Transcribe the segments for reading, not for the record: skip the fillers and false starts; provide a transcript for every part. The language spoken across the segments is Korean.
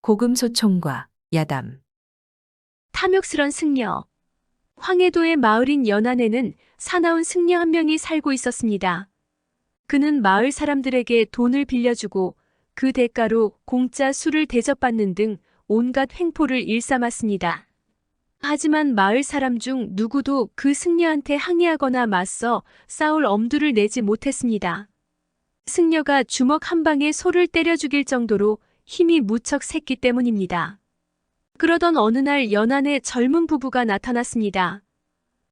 고금소총과 야담. 탐욕스런 승려. 황해도의 마을인 연안에는 사나운 승려 한 명이 살고 있었습니다. 그는 마을 사람들에게 돈을 빌려주고 그 대가로 공짜 술을 대접받는 등 온갖 횡포를 일삼았습니다. 하지만 마을 사람 중 누구도 그 승려한테 항의하거나 맞서 싸울 엄두를 내지 못했습니다. 승려가 주먹 한 방에 소를 때려 죽일 정도로 힘이 무척 셌기 때문입니다. 그러던 어느 날 연안에 젊은 부부가 나타났습니다.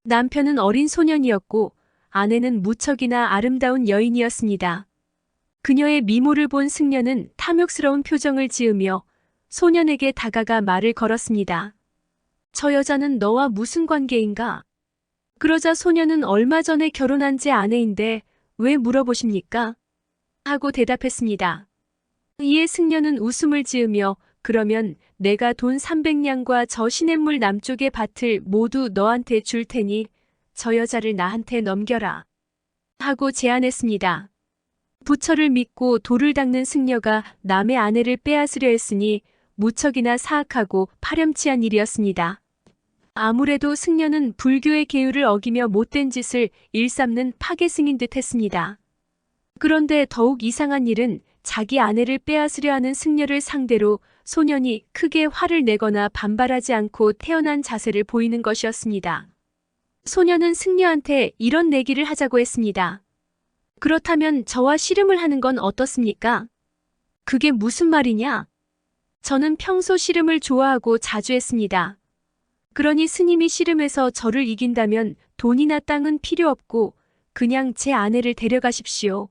남편은 어린 소년이었고 아내는 무척이나 아름다운 여인이었습니다. 그녀의 미모를 본 승려는 탐욕스러운 표정을 지으며 소년에게 다가가 말을 걸었습니다. 저 여자는 너와 무슨 관계인가? 그러자 소년은 얼마 전에 결혼한 제 아내인데 왜 물어보십니까? 하고 대답했습니다. 이에 승려는 웃음을 지으며 그러면 내가 돈 300냥과 저 시냇물 남쪽의 밭을 모두 너한테 줄 테니 저 여자를 나한테 넘겨라. 하고 제안했습니다. 부처를 믿고 돌을 닦는 승려가 남의 아내를 빼앗으려 했으니 무척이나 사악하고 파렴치한 일이었습니다. 아무래도 승려는 불교의 계율을 어기며 못된 짓을 일삼는 파괴승인 듯 했습니다. 그런데 더욱 이상한 일은 자기 아내를 빼앗으려 하는 승려를 상대로 소년이 크게 화를 내거나 반발하지 않고 태연한 자세를 보이는 것이었습니다. 소년은 승려한테 이런 내기를 하자고 했습니다. 그렇다면 저와 씨름을 하는 건 어떻습니까? 그게 무슨 말이냐? 저는 평소 씨름을 좋아하고 자주 했습니다. 그러니 스님이 씨름해서 저를 이긴다면 돈이나 땅은 필요 없고 그냥 제 아내를 데려가십시오.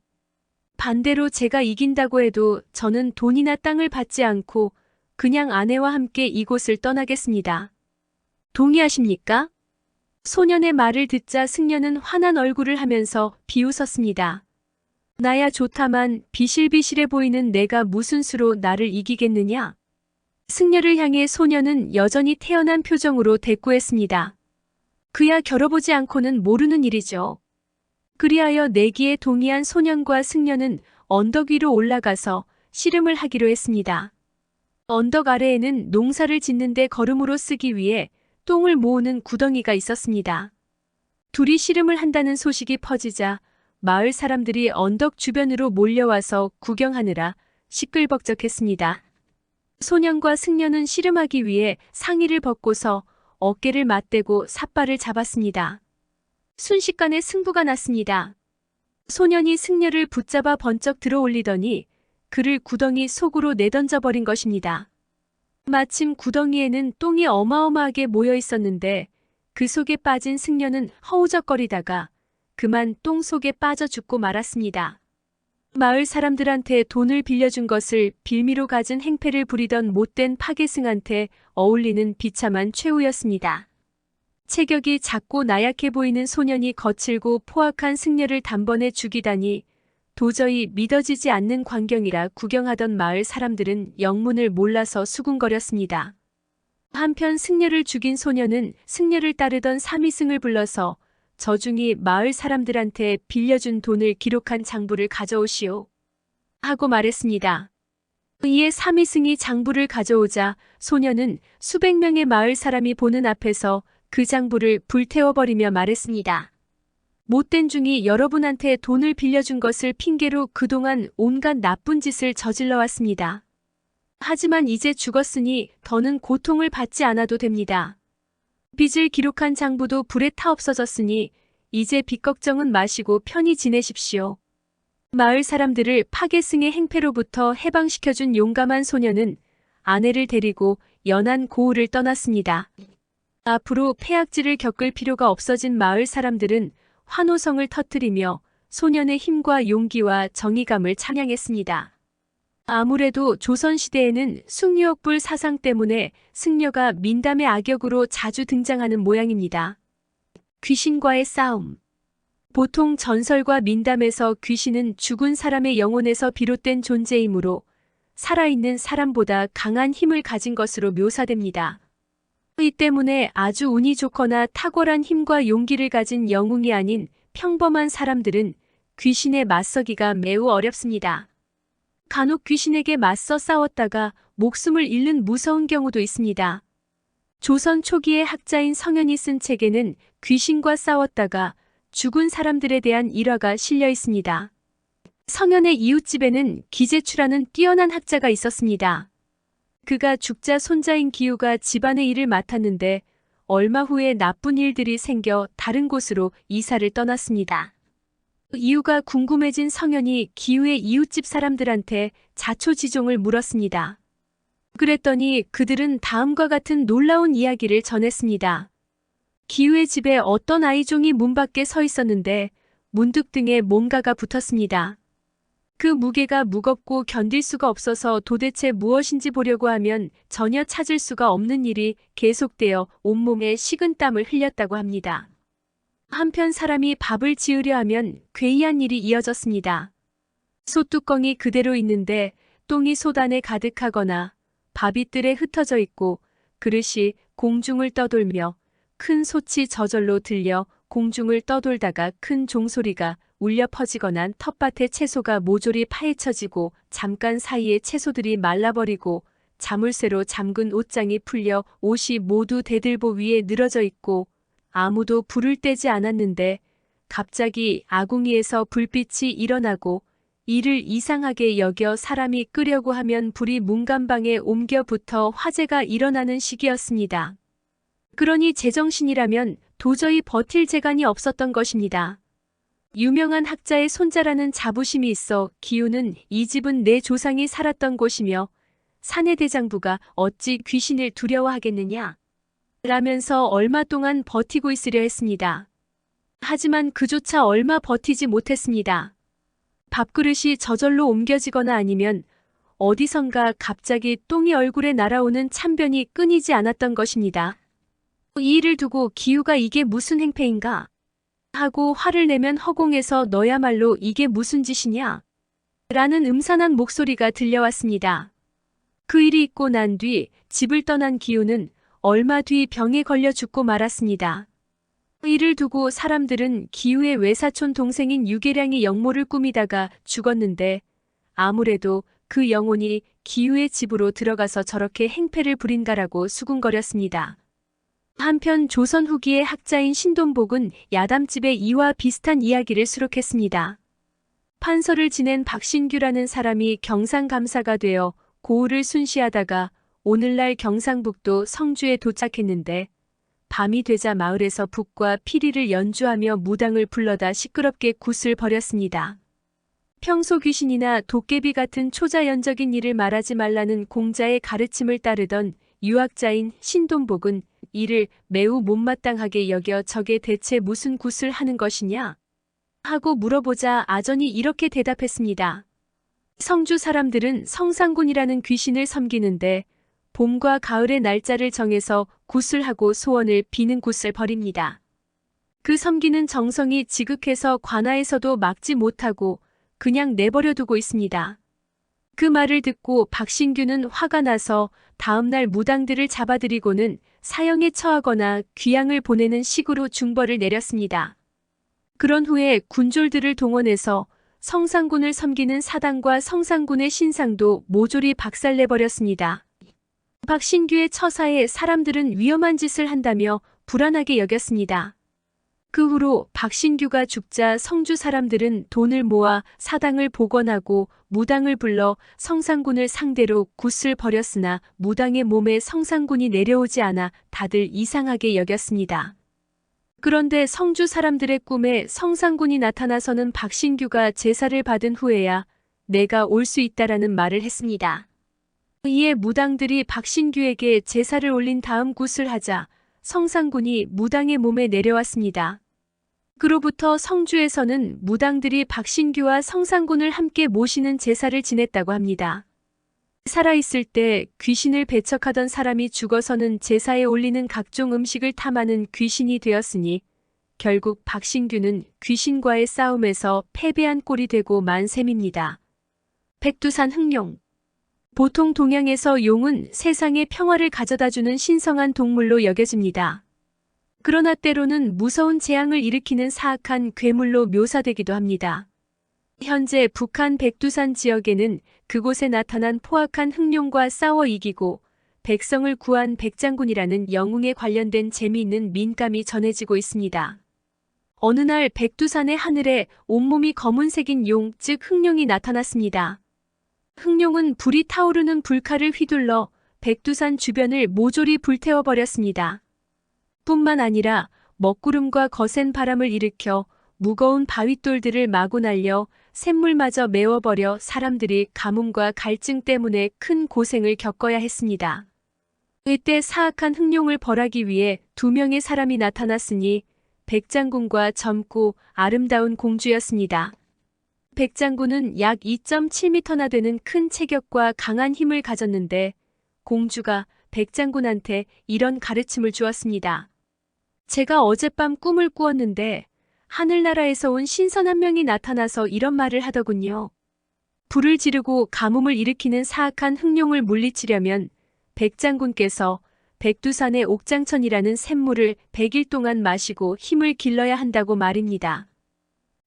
반대로 제가 이긴다고 해도 저는 돈이나 땅을 받지 않고 그냥 아내와 함께 이곳을 떠나겠습니다. 동의하십니까? 소년의 말을 듣자 승려는 환한 얼굴을 하면서 비웃었습니다. 나야 좋다만 비실비실해 보이는 내가 무슨 수로 나를 이기겠느냐? 승려를 향해 소년은 여전히 태연한 표정으로 대꾸했습니다. 그야 겨뤄보지 않고는 모르는 일이죠. 그리하여 내기에 동의한 소년과 승려는 언덕 위로 올라가서 씨름을 하기로 했습니다. 언덕 아래에는 농사를 짓는데 거름으로 쓰기 위해 똥을 모으는 구덩이가 있었습니다. 둘이 씨름을 한다는 소식이 퍼지자 마을 사람들이 언덕 주변으로 몰려와서 구경하느라 시끌벅적했습니다. 소년과 승려는 씨름하기 위해 상의를 벗고서 어깨를 맞대고 삿발을 잡았습니다. 순식간에 승부가 났습니다. 소년이 승려를 붙잡아 번쩍 들어올리더니 그를 구덩이 속으로 내던져버린 것입니다. 마침 구덩이에는 똥이 어마어마하게 모여 있었는데 그 속에 빠진 승려는 허우적거리다가 그만 똥 속에 빠져 죽고 말았습니다. 마을 사람들한테 돈을 빌려준 것을 빌미로 가진 행패를 부리던 못된 파괴승한테 어울리는 비참한 최후였습니다. 체격이 작고 나약해 보이는 소년이 거칠고 포악한 승려를 단번에 죽이다니 도저히 믿어지지 않는 광경이라 구경하던 마을 사람들은 영문을 몰라서 수군거렸습니다. 한편 승려를 죽인 소년은 승려를 따르던 사미승을 불러서 저중이 마을 사람들한테 빌려준 돈을 기록한 장부를 가져오시오. 하고 말했습니다. 이에 사미승이 장부를 가져오자 소년은 수백 명의 마을 사람이 보는 앞에서 그 장부를 불태워버리며 말했습니다. 못된 중이 여러분한테 돈을 빌려준 것을 핑계로 그동안 온갖 나쁜 짓을 저질러 왔습니다. 하지만 이제 죽었으니 더는 고통을 받지 않아도 됩니다. 빚을 기록한 장부도 불에 타 없어졌으니 이제 빚 걱정은 마시고 편히 지내십시오. 마을 사람들을 파괴승의 행패로부터 해방시켜준 용감한 소년은 아내를 데리고 연안 고을을 떠났습니다. 앞으로 폐악질을 겪을 필요가 없어진 마을 사람들은 환호성을 터뜨리며 소년의 힘과 용기와 정의감을 찬양했습니다. 아무래도 조선시대에는 숭유역불 사상 때문에 승려가 민담의 악역으로 자주 등장하는 모양입니다. 귀신과의 싸움. 보통 전설과 민담에서 귀신은 죽은 사람의 영혼에서 비롯된 존재이므로 살아있는 사람보다 강한 힘을 가진 것으로 묘사됩니다. 이 때문에 아주 운이 좋거나 탁월한 힘과 용기를 가진 영웅이 아닌 평범한 사람들은 귀신에 맞서기가 매우 어렵습니다. 간혹 귀신에게 맞서 싸웠다가 목숨을 잃는 무서운 경우도 있습니다. 조선 초기의 학자인 성현이 쓴 책에는 귀신과 싸웠다가 죽은 사람들에 대한 일화가 실려 있습니다. 성현의 이웃집에는 기재추라는 뛰어난 학자가 있었습니다. 그가 죽자 손자인 기우가 집안의 일을 맡았는데 얼마 후에 나쁜 일들이 생겨 다른 곳으로 이사를 떠났습니다. 이유가 궁금해진 성현이 기우의 이웃집 사람들한테 자초지종을 물었습니다. 그랬더니 그들은 다음과 같은 놀라운 이야기를 전했습니다. 기우의 집에 어떤 아이종이 문 밖에 서 있었는데 문득 등에 뭔가가 붙었습니다. 그 무게가 무겁고 견딜 수가 없어서 도대체 무엇인지 보려고 하면 전혀 찾을 수가 없는 일이 계속되어 온몸에 식은땀을 흘렸다고 합니다. 한편 사람이 밥을 지으려 하면 괴이한 일이 이어졌습니다. 솥뚜껑이 그대로 있는데 똥이 솥 안에 가득하거나 밥이 뜰에 흩어져 있고 그릇이 공중을 떠돌며 큰 솥이 저절로 들려 공중을 떠돌다가 큰 종소리가 울려 퍼지거나 텃밭에 채소가 모조리 파헤쳐지고 잠깐 사이에 채소들이 말라버리고 자물쇠로 잠근 옷장이 풀려 옷이 모두 대들보 위에 늘어져 있고 아무도 불을 떼지 않았는데 갑자기 아궁이에서 불빛이 일어나고 이를 이상하게 여겨 사람이 끄려고 하면 불이 문간방에 옮겨 붙어 화재가 일어나는 시기였습니다. 그러니 제정신이라면 도저히 버틸 재간이 없었던 것입니다. 유명한 학자의 손자라는 자부심이 있어 기우는 이 집은 내 조상이 살았던 곳이며 사내 대장부가 어찌 귀신을 두려워하겠느냐 라면서 얼마 동안 버티고 있으려 했습니다. 하지만 그조차 얼마 버티지 못했습니다. 밥그릇이 저절로 옮겨지거나 아니면 어디선가 갑자기 똥이 얼굴에 날아오는 참변이 끊이지 않았던 것입니다. 이 일을 두고 기우가 이게 무슨 행패인가 하고 화를 내면 허공에서 너야말로 이게 무슨 짓이냐 라는 음산한 목소리가 들려왔습니다. 그 일이 있고 난 뒤 집을 떠난 기우는 얼마 뒤 병에 걸려 죽고 말았습니다. 이를 두고 사람들은 기우의 외사촌 동생인 유계량이 영모를 꾸미다가 죽었는데 아무래도 그 영혼이 기우의 집으로 들어가서 저렇게 행패를 부린가라고 수군거렸습니다. 한편 조선 후기의 학자인 신돈복은 야담집의 이와 비슷한 이야기를 수록했습니다. 판서를 지낸 박신규라는 사람이 경상감사가 되어 고을을 순시하다가 오늘날 경상북도 성주에 도착했는데 밤이 되자 마을에서 북과 피리를 연주하며 무당을 불러다 시끄럽게 굿을 벌였습니다. 평소 귀신이나 도깨비 같은 초자연적인 일을 말하지 말라는 공자의 가르침을 따르던 유학자인 신돈복은 이를 매우 못마땅하게 여겨 저게 대체 무슨 굿을 하는 것이냐 하고 물어보자 아전이 이렇게 대답했습니다. 성주 사람들은 성상군이라는 귀신을 섬기는데 봄과 가을의 날짜를 정해서 굿을 하고 소원을 비는 굿을 벌입니다. 그 섬기는 정성이 지극해서 관아에서도 막지 못하고 그냥 내버려 두고 있습니다. 그 말을 듣고 박신규는 화가 나서 다음날 무당들을 잡아들이고는 사형에 처하거나 귀양을 보내는 식으로 중벌을 내렸습니다. 그런 후에 군졸들을 동원해서 성상군을 섬기는 사당과 성상군의 신상도 모조리 박살내버렸습니다. 박신규의 처사에 사람들은 위험한 짓을 한다며 불안하게 여겼습니다. 그 후로 박신규가 죽자 성주 사람들은 돈을 모아 사당을 복원하고 무당을 불러 성상군을 상대로 굿을 벌였으나 무당의 몸에 성상군이 내려오지 않아 다들 이상하게 여겼습니다. 그런데 성주 사람들의 꿈에 성상군이 나타나서는 박신규가 제사를 받은 후에야 내가 올 수 있다라는 말을 했습니다. 이에 무당들이 박신규에게 제사를 올린 다음 굿을 하자 성상군이 무당의 몸에 내려왔습니다. 그로부터 성주에서는 무당들이 박신규와 성상군을 함께 모시는 제사를 지냈다고 합니다. 살아있을 때 귀신을 배척하던 사람이 죽어서는 제사에 올리는 각종 음식을 탐하는 귀신이 되었으니 결국 박신규는 귀신과의 싸움에서 패배한 꼴이 되고 만 셈입니다. 백두산 흑룡. 보통 동양에서 용은 세상에 평화를 가져다주는 신성한 동물로 여겨집니다. 그러나 때로는 무서운 재앙을 일으키는 사악한 괴물로 묘사되기도 합니다. 현재 북한 백두산 지역에는 그곳에 나타난 포악한 흑룡과 싸워 이기고 백성을 구한 백장군이라는 영웅에 관련된 재미있는 민감이 전해지고 있습니다. 어느 날 백두산의 하늘에 온몸이 검은색인 용, 즉 흑룡이 나타났습니다. 흑룡은 불이 타오르는 불칼을 휘둘러 백두산 주변을 모조리 불태워버렸습니다. 뿐만 아니라 먹구름과 거센 바람을 일으켜 무거운 바윗돌들을 마구 날려 샘물마저 메워버려 사람들이 가뭄과 갈증 때문에 큰 고생을 겪어야 했습니다. 이때 사악한 흑룡을 벌하기 위해 2명의 사람이 나타났으니 백장군과 젊고 아름다운 공주였습니다. 백장군은 약 2.7m나 되는 큰 체격과 강한 힘을 가졌는데 공주가 백장군한테 이런 가르침을 주었습니다. 제가 어젯밤 꿈을 꾸었는데 하늘나라에서 온 신선 한 명이 나타나서 이런 말을 하더군요. 불을 지르고 가뭄을 일으키는 사악한 흑룡을 물리치려면 백장군께서 백두산의 옥장천이라는 샘물을 100일 동안 마시고 힘을 길러야 한다고 말입니다.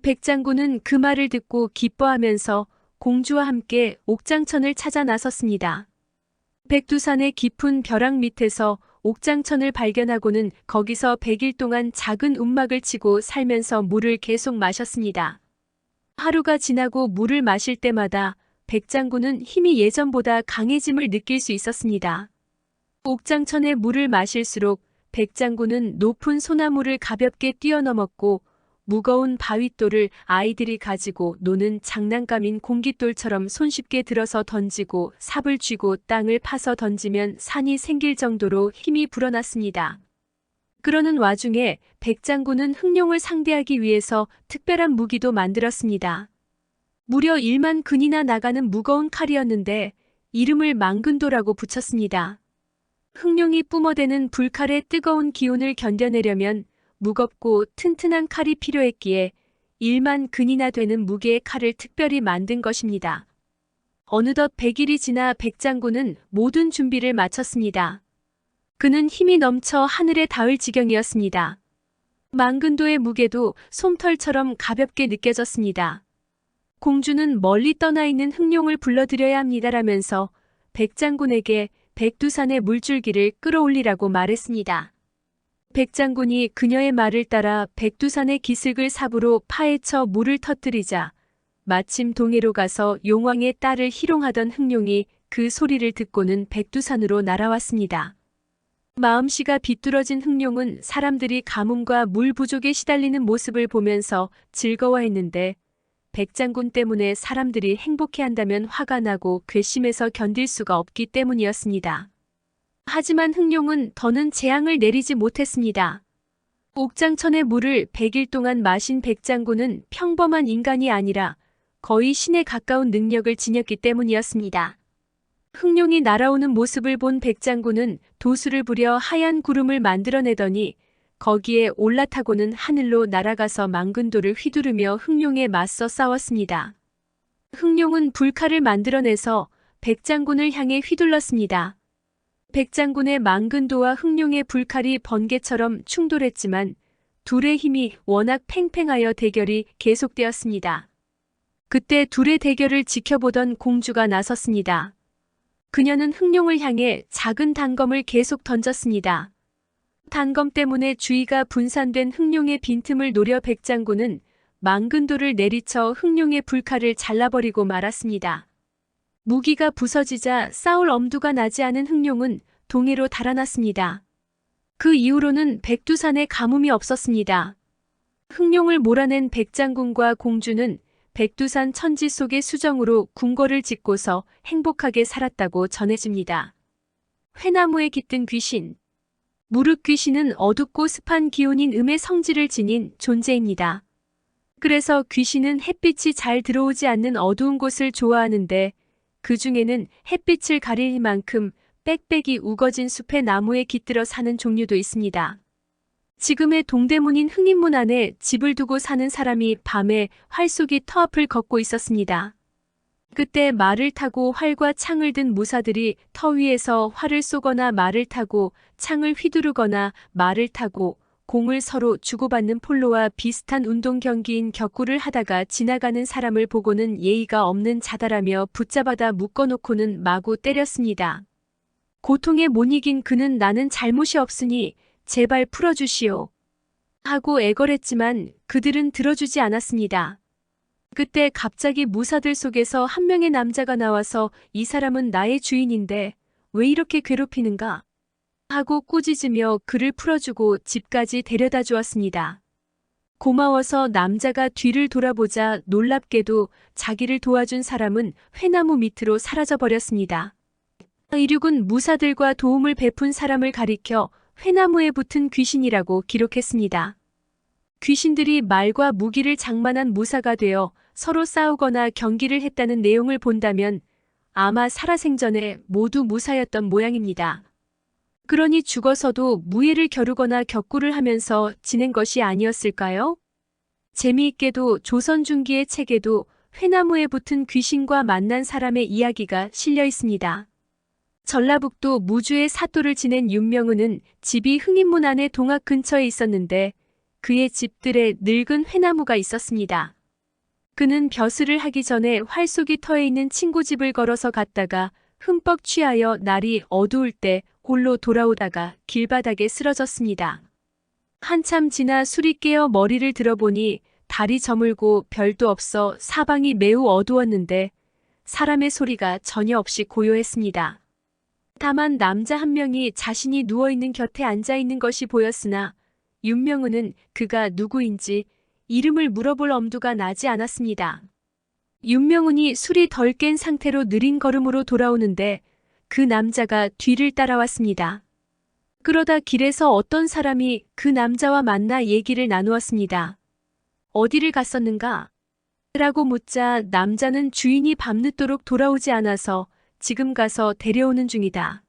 백장군은 그 말을 듣고 기뻐하면서 공주와 함께 옥장천을 찾아 나섰습니다. 백두산의 깊은 벼락 밑에서 옥장천을 발견하고는 거기서 100일 동안 작은 움막을 치고 살면서 물을 계속 마셨습니다. 하루가 지나고 물을 마실 때마다 백장군은 힘이 예전보다 강해짐을 느낄 수 있었습니다. 옥장천의 물을 마실수록 백장군은 높은 소나무를 가볍게 뛰어넘었고 무거운 바윗돌을 아이들이 가지고 노는 장난감인 공깃돌처럼 손쉽게 들어서 던지고 삽을 쥐고 땅을 파서 던지면 산이 생길 정도로 힘이 불어났습니다. 그러는 와중에 백장군은 흑룡을 상대하기 위해서 특별한 무기도 만들었습니다. 무려 1만 근이나 나가는 무거운 칼이었는데 이름을 망근도라고 붙였습니다. 흑룡이 뿜어대는 불칼의 뜨거운 기운을 견뎌내려면 무겁고 튼튼한 칼이 필요했기에 1만 근이나 되는 무게의 칼을 특별히 만든 것입니다. 어느덧 100일이 지나 백장군은 모든 준비를 마쳤습니다. 그는 힘이 넘쳐 하늘에 닿을 지경이었습니다. 망근도의 무게도 솜털처럼 가볍게 느껴졌습니다. 공주는 멀리 떠나 있는 흑룡을 불러들여야 합니다라면서 백장군에게 백두산의 물줄기를 끌어올리라고 말했습니다. 백장군이 그녀의 말을 따라 백두산의 기슭을 삽으로 파헤쳐 물을 터뜨리자 마침 동해로 가서 용왕의 딸을 희롱하던 흑룡이 그 소리를 듣고는 백두산으로 날아왔습니다. 마음씨가 비뚤어진 흑룡은 사람들이 가뭄과 물 부족에 시달리는 모습을 보면서 즐거워했는데 백장군 때문에 사람들이 행복해한다면 화가 나고 괘씸해서 견딜 수가 없기 때문이었습니다. 하지만 흑룡은 더는 재앙을 내리지 못했습니다. 옥장천의 물을 100일 동안 마신 백장군은 평범한 인간이 아니라 거의 신에 가까운 능력을 지녔기 때문이었습니다. 흑룡이 날아오는 모습을 본 백장군은 도수를 부려 하얀 구름을 만들어내더니 거기에 올라타고는 하늘로 날아가서 망근도를 휘두르며 흑룡에 맞서 싸웠습니다. 흑룡은 불칼을 만들어내서 백장군을 향해 휘둘렀습니다. 백장군의 망근도와 흑룡의 불칼이 번개처럼 충돌했지만 둘의 힘이 워낙 팽팽하여 대결이 계속되었습니다. 그때 둘의 대결을 지켜보던 공주가 나섰습니다. 그녀는 흑룡을 향해 작은 단검을 계속 던졌습니다. 단검 때문에 주의가 분산된 흑룡의 빈틈을 노려 백장군은 망근도를 내리쳐 흑룡의 불칼을 잘라버리고 말았습니다. 무기가 부서지자 싸울 엄두가 나지 않은 흑룡은 동해로 달아났습니다. 그 이후로는 백두산에 가뭄이 없었습니다. 흑룡을 몰아낸 백장군과 공주는 백두산 천지 속의 수정으로 궁궐을 짓고서 행복하게 살았다고 전해집니다. 회나무에 깃든 귀신. 무륵 귀신은 어둡고 습한 기운인 음의 성질을 지닌 존재입니다. 그래서 귀신은 햇빛이 잘 들어오지 않는 어두운 곳을 좋아하는데 그 중에는 햇빛을 가릴 만큼 빽빽이 우거진 숲의 나무에 깃들어 사는 종류도 있습니다. 지금의 동대문인 흥인문 안에 집을 두고 사는 사람이 밤에 활 속이 터 앞을 걷고 있었습니다. 그때 말을 타고 활과 창을 든 무사들이 터 위에서 활을 쏘거나 말을 타고 창을 휘두르거나 말을 타고 공을 서로 주고받는 폴로와 비슷한 운동 경기인 격구를 하다가 지나가는 사람을 보고는 예의가 없는 자다라며 붙잡아다 묶어놓고는 마구 때렸습니다. 고통에 못 이긴 그는 나는 잘못이 없으니 제발 풀어주시오 하고 애걸했지만 그들은 들어주지 않았습니다. 그때 갑자기 무사들 속에서 한 명의 남자가 나와서 이 사람은 나의 주인인데 왜 이렇게 괴롭히는가 하고 꾸짖으며 그를 풀어주고 집까지 데려다 주었습니다. 고마워서 남자가 뒤를 돌아보자 놀랍게도 자기를 도와준 사람은 회나무 밑으로 사라져 버렸습니다. 이륙은 무사들과 도움을 베푼 사람을 가리켜 회나무에 붙은 귀신이라고 기록했습니다. 귀신들이 말과 무기를 장만한 무사가 되어 서로 싸우거나 경기를 했다는 내용을 본다면 아마 살아생전에 모두 무사였던 모양입니다. 그러니 죽어서도 무예를 겨루거나 격구를 하면서 지낸 것이 아니었을까요? 재미있게도 조선 중기의 책에도 회나무에 붙은 귀신과 만난 사람의 이야기가 실려 있습니다. 전라북도 무주의 사또를 지낸 윤명은은 집이 흥인문 안의 동학 근처에 있었는데 그의 집들에 늙은 회나무가 있었습니다. 그는 벼슬을 하기 전에 활쏘기 터에 있는 친구 집을 걸어서 갔다가 흠뻑 취하여 날이 어두울 때 홀로 돌아오다가 길바닥에 쓰러졌습니다. 한참 지나 술이 깨어 머리를 들어보니 달이 저물고 별도 없어 사방이 매우 어두웠는데 사람의 소리가 전혀 없이 고요했습니다. 다만 남자 한 명이 자신이 누워있는 곁에 앉아있는 것이 보였으나 윤명은은 그가 누구인지 이름을 물어볼 엄두가 나지 않았습니다. 윤명은이 술이 덜 깬 상태로 느린 걸음으로 돌아오는데 그 남자가 뒤를 따라왔습니다. 그러다 길에서 어떤 사람이 그 남자와 만나 얘기를 나누었습니다. 어디를 갔었는가? 라고 묻자 남자는 주인이 밤늦도록 돌아오지 않아서 지금 가서 데려오는 중이다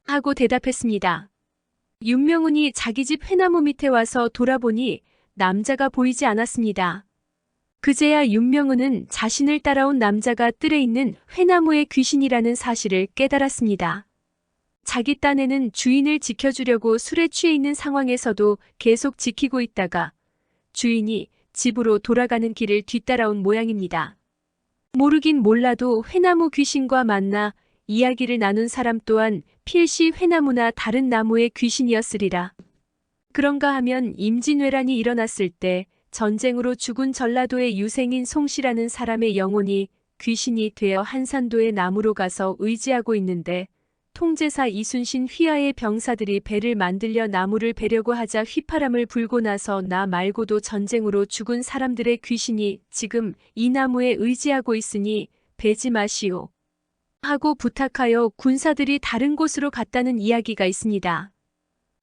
하고 대답했습니다. 윤명은이 자기 집 회나무 밑에 와서 돌아보니 남자가 보이지 않았습니다. 그제야 윤명은은 자신을 따라온 남자가 뜰에 있는 회나무의 귀신이라는 사실을 깨달았습니다. 자기 딴에는 주인을 지켜주려고 술에 취해 있는 상황에서도 계속 지키고 있다가 주인이 집으로 돌아가는 길을 뒤따라온 모양입니다. 모르긴 몰라도 회나무 귀신과 만나 이야기를 나눈 사람 또한 필시 회나무나 다른 나무의 귀신이었으리라. 그런가 하면 임진왜란이 일어났을 때 전쟁으로 죽은 전라도의 유생인 송씨라는 사람의 영혼이 귀신이 되어 한산도의 나무로 가서 의지하고 있는데 통제사 이순신 휘하의 병사들이 배를 만들려 나무를 베려고 하자 휘파람을 불고 나서 나 말고도 전쟁으로 죽은 사람들의 귀신이 지금 이 나무에 의지하고 있으니 베지 마시오 하고 부탁하여 군사들이 다른 곳으로 갔다는 이야기가 있습니다.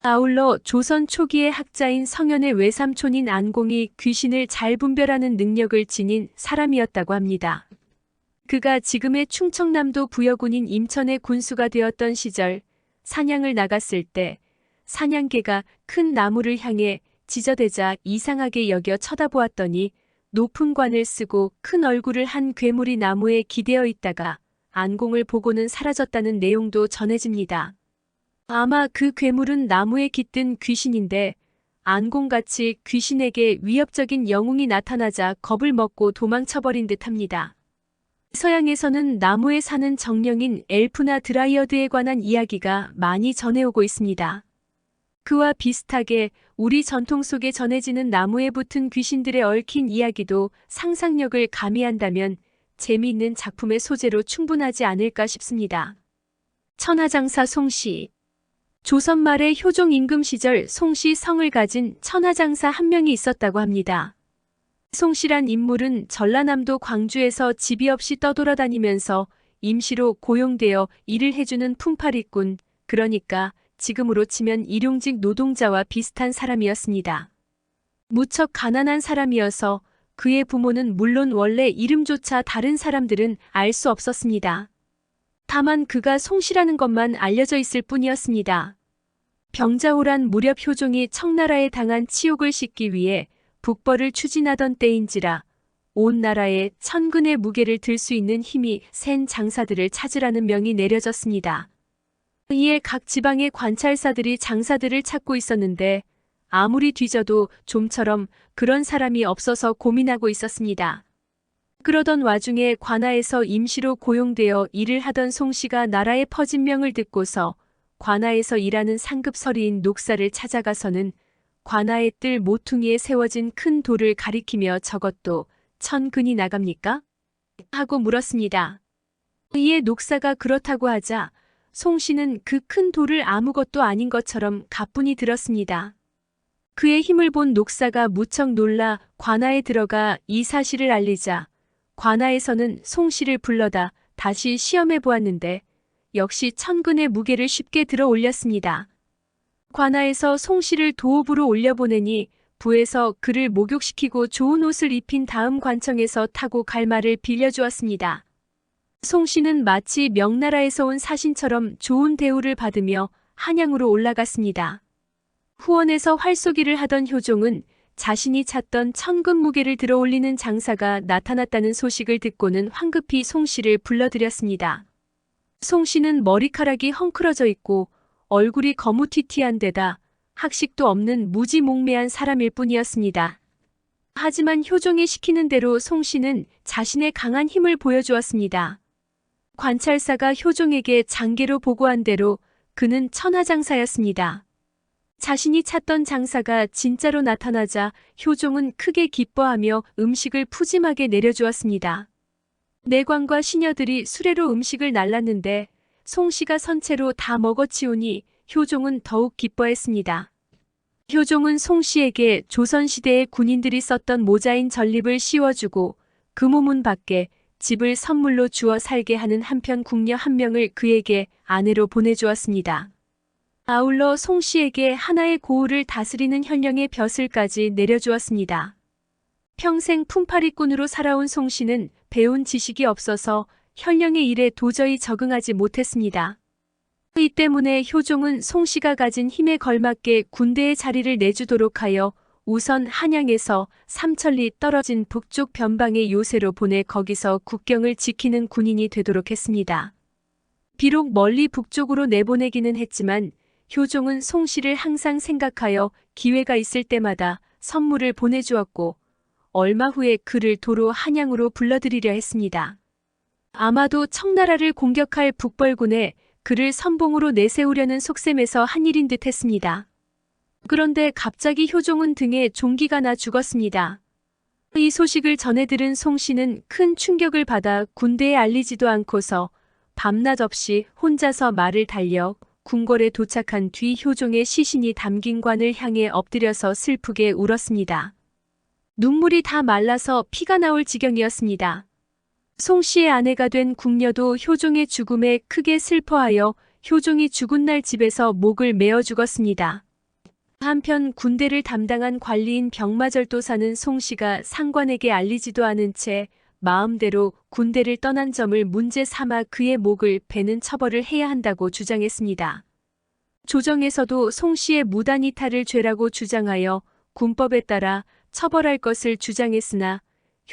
아울러 조선 초기의 학자인 성현의 외삼촌인 안공이 귀신을 잘 분별하는 능력을 지닌 사람이었다고 합니다. 그가 지금의 충청남도 부여군인 임천의 군수가 되었던 시절 사냥을 나갔을 때 사냥개가 큰 나무를 향해 지저대자 이상하게 여겨 쳐다보았더니 높은 관을 쓰고 큰 얼굴을 한 괴물이 나무에 기대어 있다가 안공을 보고는 사라졌다는 내용도 전해집니다. 아마 그 괴물은 나무에 깃든 귀신인데 안공같이 귀신에게 위협적인 영웅이 나타나자 겁을 먹고 도망쳐버린 듯합니다. 서양에서는 나무에 사는 정령인 엘프나 드라이어드에 관한 이야기가 많이 전해오고 있습니다. 그와 비슷하게 우리 전통 속에 전해지는 나무에 붙은 귀신들의 얽힌 이야기도 상상력을 가미한다면 재미있는 작품의 소재로 충분하지 않을까 싶습니다. 천하장사 송씨. 조선 말의 효종 임금 시절 송씨 성을 가진 천하장사 한 명이 있었다고 합니다. 송씨란 인물은 전라남도 광주에서 집이 없이 떠돌아다니면서 임시로 고용되어 일을 해주는 품팔이꾼, 그러니까 지금으로 치면 일용직 노동자와 비슷한 사람이었습니다. 무척 가난한 사람이어서 그의 부모는 물론 원래 이름조차 다른 사람들은 알 수 없었습니다. 다만 그가 송씨라는 것만 알려져 있을 뿐이었습니다. 병자호란 무렵 효종이 청나라에 당한 치욕을 씻기 위해 북벌을 추진하던 때인지라 온 나라에 천근의 무게를 들 수 있는 힘이 센 장사들을 찾으라는 명이 내려졌습니다. 이에 각 지방의 관찰사들이 장사들을 찾고 있었는데 아무리 뒤져도 좀처럼 그런 사람이 없어서 고민하고 있었습니다. 그러던 와중에 관아에서 임시로 고용되어 일을 하던 송씨가 나라에 퍼진 명을 듣고서 관아에서 일하는 상급서리인 녹사를 찾아가서는 관아의 뜰 모퉁이에 세워진 큰 돌을 가리키며 저것도 천근이 나갑니까? 하고 물었습니다. 이에 녹사가 그렇다고 하자 송씨는 그 큰 돌을 아무것도 아닌 것처럼 가뿐히 들었습니다. 그의 힘을 본 녹사가 무척 놀라 관아에 들어가 이 사실을 알리자 관아에서는 송씨를 불러다 다시 시험해 보았는데 역시 천근의 무게를 쉽게 들어 올렸습니다. 관아에서 송씨를 도읍으로 올려보내니 부에서 그를 목욕시키고 좋은 옷을 입힌 다음 관청에서 타고 갈 말을 빌려주었습니다. 송씨는 마치 명나라에서 온 사신처럼 좋은 대우를 받으며 한양으로 올라갔습니다. 후원에서 활쏘기를 하던 효종은 자신이 찾던 천근 무게를 들어 올리는 장사가 나타났다는 소식을 듣고는 황급히 송씨를 불러들였습니다. 송씨는 머리카락이 헝클어져 있고 얼굴이 거무튀튀한 데다 학식도 없는 무지몽매한 사람일 뿐이었습니다. 하지만 효종이 시키는 대로 송씨는 자신의 강한 힘을 보여주었습니다. 관찰사가 효종에게 장계로 보고한 대로 그는 천하장사였습니다. 자신이 찾던 장사가 진짜로 나타나자 효종은 크게 기뻐하며 음식을 푸짐하게 내려주었습니다. 내관과 시녀들이 수레로 음식을 날랐는데 송씨가 선체로 다 먹어치우니 효종은 더욱 기뻐했습니다. 효종은 송씨에게 조선시대의 군인들이 썼던 모자인 전립을 씌워주고 그 모문 밖에 집을 선물로 주어 살게 하는 한편 궁녀 한 명을 그에게 아내로 보내주었습니다. 아울러 송씨에게 하나의 고을을 다스리는 현령의 벼슬까지 내려주었습니다. 평생 품팔이꾼으로 살아온 송씨는 배운 지식이 없어서 현령의 일에 도저히 적응하지 못했습니다. 이 때문에 효종은 송씨가 가진 힘에 걸맞게 군대의 자리를 내주도록 하여 우선 한양에서 3천리 떨어진 북쪽 변방의 요새로 보내 거기서 국경을 지키는 군인이 되도록 했습니다. 비록 멀리 북쪽으로 내보내기는 했지만 효종은 송씨를 항상 생각하여 기회가 있을 때마다 선물을 보내주었고 얼마 후에 그를 도로 한양으로 불러들이려 했습니다. 아마도 청나라를 공격할 북벌군에 그를 선봉으로 내세우려는 속셈에서 한 일인 듯 했습니다. 그런데 갑자기 효종은 등에 종기가 나 죽었습니다. 이 소식을 전해 들은 송씨는 큰 충격을 받아 군대에 알리지도 않고서 밤낮 없이 혼자서 말을 달려 궁궐에 도착한 뒤 효종의 시신이 담긴 관을 향해 엎드려서 슬프게 울었습니다. 눈물이 다 말라서 피가 나올 지경이었습니다. 송씨의 아내가 된 궁녀도 효종의 죽음에 크게 슬퍼하여 효종이 죽은 날 집에서 목을 메어 죽었습니다. 한편 군대를 담당한 관리인 병마절도사는 송씨가 상관에게 알리지도 않은 채 마음대로 군대를 떠난 점을 문제 삼아 그의 목을 베는 처벌을 해야 한다고 주장했습니다. 조정에서도 송씨의 무단 이탈을 죄라고 주장하여 군법에 따라 처벌할 것을 주장했으나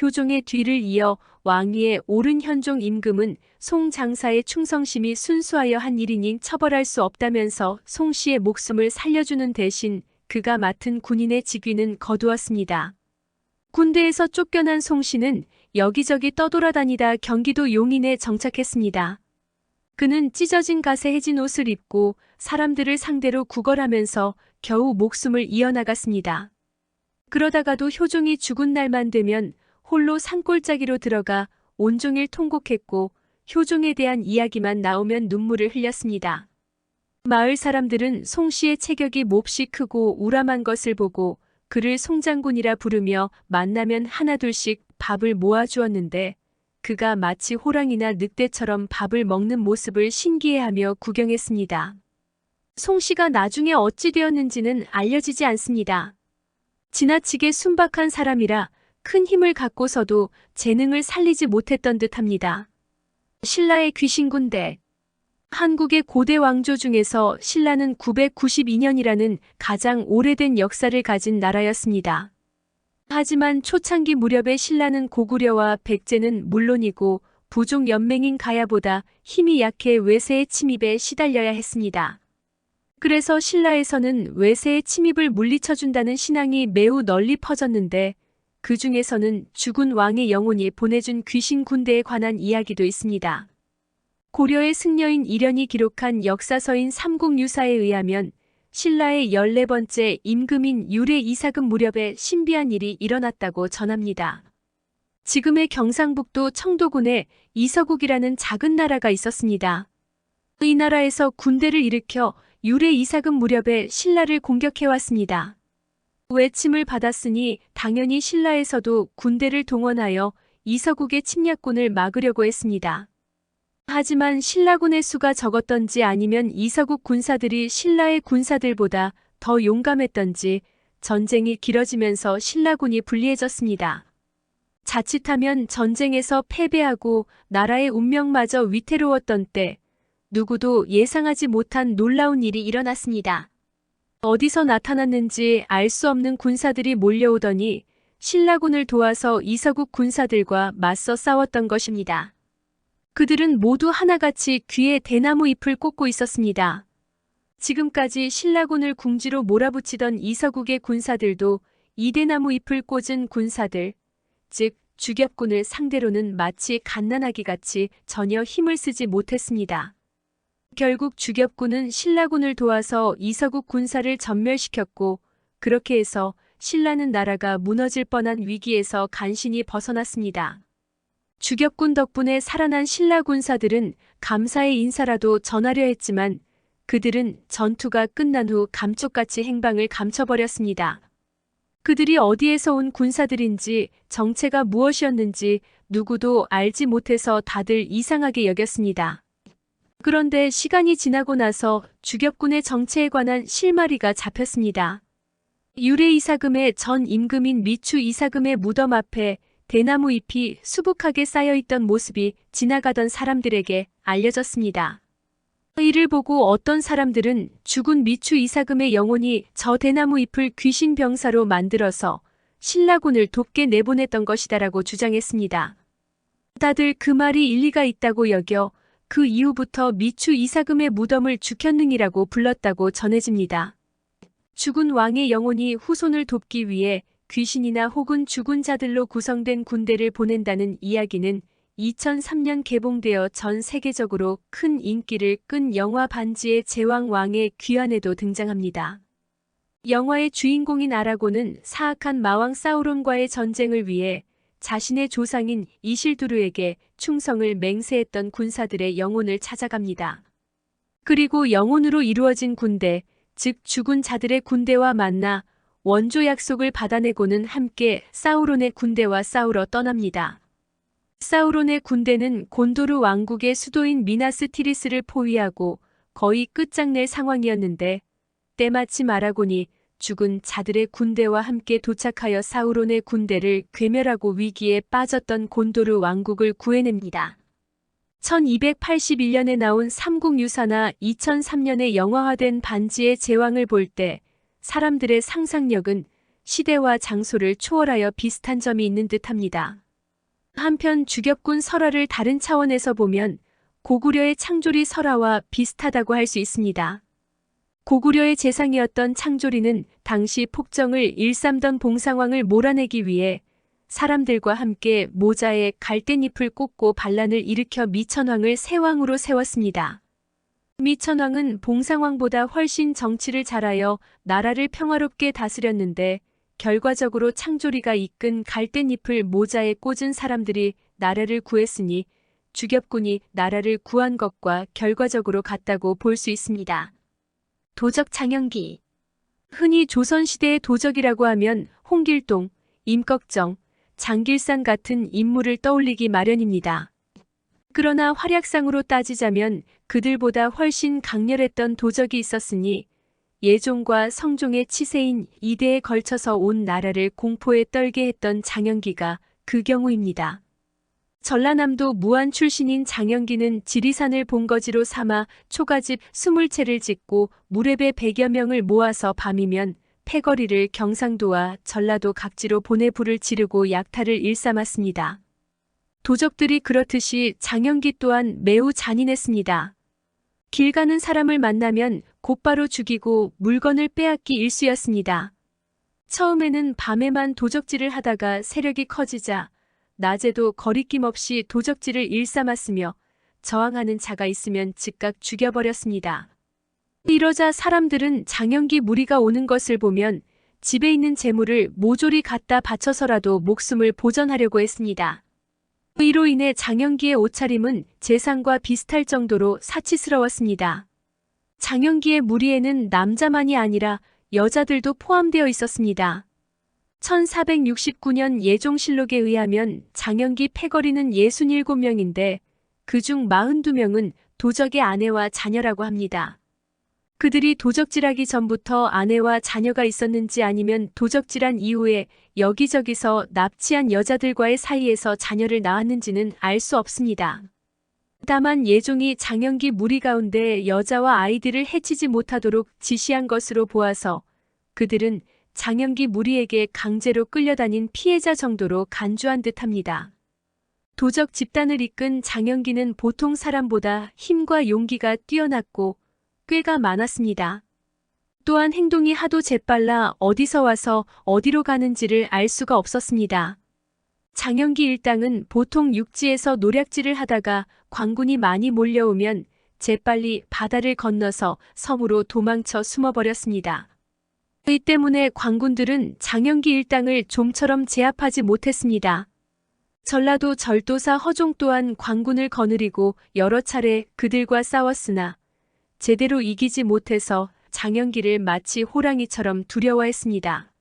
효종의 뒤를 이어 왕위에 오른 현종 임금은 송 장사의 충성심이 순수하여 한 일이니 처벌할 수 없다면서 송씨의 목숨을 살려주는 대신 그가 맡은 군인의 직위는 거두었습니다. 군대에서 쫓겨난 송씨는 여기저기 떠돌아다니다 경기도 용인에 정착했습니다. 그는 찢어진 갓에 해진 옷을 입고 사람들을 상대로 구걸하면서 겨우 목숨을 이어나갔습니다. 그러다가도 효종이 죽은 날만 되면 홀로 산골짜기로 들어가 온종일 통곡했고 효종에 대한 이야기만 나오면 눈물을 흘렸습니다. 마을 사람들은 송씨의 체격이 몹시 크고 우람한 것을 보고 그를 송장군이라 부르며 만나면 하나둘씩 밥을 모아주었는데 그가 마치 호랑이나 늑대처럼 밥을 먹는 모습을 신기해하며 구경했습니다. 송씨가 나중에 어찌 되었는지는 알려지지 않습니다. 지나치게 순박한 사람이라 큰 힘을 갖고서도 재능을 살리지 못했던 듯합니다. 신라의 귀신군대. 한국의 고대 왕조 중에서 신라는 992년이라는 가장 오래된 역사를 가진 나라였습니다. 하지만 초창기 무렵의 신라는 고구려와 백제는 물론이고 부족 연맹인 가야보다 힘이 약해 외세의 침입에 시달려야 했습니다. 그래서 신라에서는 외세의 침입을 물리쳐준다는 신앙이 매우 널리 퍼졌는데 그 중에서는 죽은 왕의 영혼이 보내준 귀신 군대에 관한 이야기도 있습니다. 고려의 승려인 이련이 기록한 역사서인 삼국유사에 의하면 신라의 14번째 임금인 유래 이사금 무렵에 신비한 일이 일어났다고 전합니다. 지금의 경상북도 청도군에 이서국이라는 작은 나라가 있었습니다. 이 나라에서 군대를 일으켜 유래 이사금 무렵에 신라를 공격해왔습니다. 외침을 받았으니 당연히 신라에서도 군대를 동원하여 이서국의 침략군을 막으려고 했습니다. 하지만 신라군의 수가 적었던지 아니면 이서국 군사들이 신라의 군사들보다 더 용감했던지 전쟁이 길어지면서 신라군이 불리해졌습니다. 자칫하면 전쟁에서 패배하고 나라의 운명마저 위태로웠던 때 누구도 예상하지 못한 놀라운 일이 일어났습니다. 어디서 나타났는지 알 수 없는 군사들이 몰려오더니 신라군을 도와서 이서국 군사들과 맞서 싸웠던 것입니다. 그들은 모두 하나같이 귀에 대나무 잎을 꽂고 있었습니다. 지금까지 신라군을 궁지로 몰아붙이던 이서국의 군사들도 이 대나무 잎을 꽂은 군사들, 즉 주겹군을 상대로는 마치 갓난아기같이 전혀 힘을 쓰지 못했습니다. 결국 주겹군은 신라군을 도와서 이서국 군사를 전멸시켰고 그렇게 해서 신라는 나라가 무너질 뻔한 위기에서 간신히 벗어났습니다. 주겹군 덕분에 살아난 신라 군사들은 감사의 인사라도 전하려 했지만 그들은 전투가 끝난 후 감쪽같이 행방을 감춰버렸습니다. 그들이 어디에서 온 군사들인지 정체가 무엇이었는지 누구도 알지 못해서 다들 이상하게 여겼습니다. 그런데 시간이 지나고 나서 주겹군의 정체에 관한 실마리가 잡혔습니다. 유래 이사금의 전 임금인 미추 이사금의 무덤 앞에 대나무 잎이 수북하게 쌓여있던 모습이 지나가던 사람들에게 알려졌습니다. 이를 보고 어떤 사람들은 죽은 미추 이사금의 영혼이 저 대나무 잎을 귀신 병사로 만들어서 신라군을 돕게 내보냈던 것이다라고 주장했습니다. 다들 그 말이 일리가 있다고 여겨 그 이후부터 미추 이사금의 무덤을 죽현능이라고 불렀다고 전해집니다. 죽은 왕의 영혼이 후손을 돕기 위해 귀신이나 혹은 죽은 자들로 구성된 군대를 보낸다는 이야기는 2003년 개봉되어 전 세계적으로 큰 인기를 끈 영화 반지의 제왕 왕의 귀환에도 등장합니다. 영화의 주인공인 아라곤은 사악한 마왕 사우론과의 전쟁을 위해 자신의 조상인 이실두르에게 충성을 맹세했던 군사들의 영혼을 찾아갑니다. 그리고 영혼으로 이루어진 군대, 즉 죽은 자들의 군대와 만나 원조 약속을 받아내고는 함께 사우론의 군대와 싸우러 떠납니다. 사우론의 군대는 곤도르 왕국의 수도인 미나스 티리스를 포위하고 거의 끝장낼 상황이었는데 때마침 아라곤이 죽은 자들의 군대와 함께 도착하여 사우론의 군대를 괴멸하고 위기에 빠졌던 곤도르 왕국을 구해냅니다. 1281년에 나온 삼국유사나 2003년에 영화화된 반지의 제왕을 볼 때 사람들의 상상력은 시대와 장소를 초월하여 비슷한 점이 있는 듯합니다. 한편 주겹군 설화를 다른 차원에서 보면 고구려의 창조리 설화와 비슷하다고 할 수 있습니다. 고구려의 재상이었던 창조리는 당시 폭정을 일삼던 봉상왕을 몰아내기 위해 사람들과 함께 모자에 갈대잎을 꽂고 반란을 일으켜 미천왕을 세왕으로 세웠습니다. 미천왕은 봉상왕보다 훨씬 정치를 잘하여 나라를 평화롭게 다스렸는데 결과적으로 창조리가 이끈 갈대잎을 모자에 꽂은 사람들이 나라를 구했으니 주겹군이 나라를 구한 것과 결과적으로 같다고 볼 수 있습니다. 도적 장영기. 흔히 조선시대의 도적이라고 하면 홍길동, 임꺽정, 장길산 같은 인물을 떠올리기 마련입니다. 그러나 활약상으로 따지자면 그들보다 훨씬 강렬했던 도적이 있었으니 예종과 성종의 치세인 2대에 걸쳐서 온 나라를 공포에 떨게 했던 장영기가 그 경우입니다. 전라남도 무안 출신인 장영기는 지리산을 본거지로 삼아 초가집 20채를 짓고 무렵의 100여 명을 모아서 밤이면 패거리를 경상도와 전라도 각지로 보내 불을 지르고 약탈을 일삼았습니다. 도적들이 그렇듯이 장영기 또한 매우 잔인했습니다. 길 가는 사람을 만나면 곧바로 죽이고 물건을 빼앗기 일쑤였습니다. 처음에는 밤에만 도적질을 하다가 세력이 커지자 낮에도 거리낌 없이 도적질을 일삼았으며 저항하는 자가 있으면 즉각 죽여버렸습니다. 이러자 사람들은 장영기 무리가 오는 것을 보면 집에 있는 재물을 모조리 갖다 바쳐서라도 목숨을 보전하려고 했습니다. 이로 인해 장영기의 옷차림은 재상과 비슷할 정도로 사치스러웠습니다. 장영기의 무리에는 남자만이 아니라 여자들도 포함되어 있었습니다. 1469년 예종실록에 의하면 장영기 패거리는 67명인데 그중 42명은 도적의 아내와 자녀라고 합니다. 그들이 도적질하기 전부터 아내와 자녀가 있었는지 아니면 도적질한 이후에 여기저기서 납치한 여자들과의 사이에서 자녀를 낳았는지는 알 수 없습니다. 다만 예종이 장영기 무리 가운데 여자와 아이들을 해치지 못하도록 지시한 것으로 보아서 그들은 장영기 무리에게 강제로 끌려다닌 피해자 정도로 간주한 듯합니다. 도적 집단을 이끈 장영기는 보통 사람보다 힘과 용기가 뛰어났고 꾀가 많았습니다. 또한 행동이 하도 재빨라 어디서 와서 어디로 가는지를 알 수가 없었습니다. 장영기 일당은 보통 육지에서 노략질을 하다가 광군이 많이 몰려오면 재빨리 바다를 건너서 섬으로 도망쳐 숨어버렸습니다. 이 때문에 광군들은 장영기 일당을 좀처럼 제압하지 못했습니다. 전라도 절도사 허종 또한 광군을 거느리고 여러 차례 그들과 싸웠으나 제대로 이기지 못해서 장영기를 마치 호랑이처럼 두려워했습니다.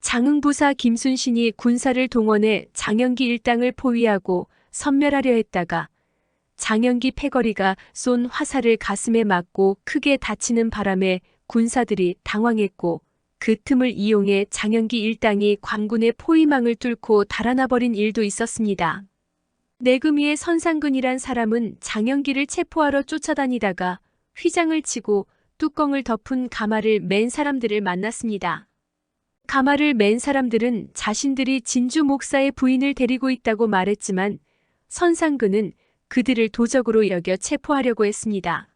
장흥부사 김순신이 군사를 동원해 장영기 일당을 포위하고 섬멸하려 했다가 장영기 패거리가 쏜 화살을 가슴에 맞고 크게 다치는 바람에 군사들이 당황했고 그 틈을 이용해 장영기 일당이 광군의 포위망을 뚫고 달아나버린 일도 있었습니다. 내금위의 선상근이란 사람은 장영기를 체포하러 쫓아다니다가 휘장을 치고 뚜껑을 덮은 가마를 맨 사람들을 만났습니다. 가마를 맨 사람들은 자신들이 진주 목사의 부인을 데리고 있다고 말했지만 선상근은 그들을 도적으로 여겨 체포하려고 했습니다.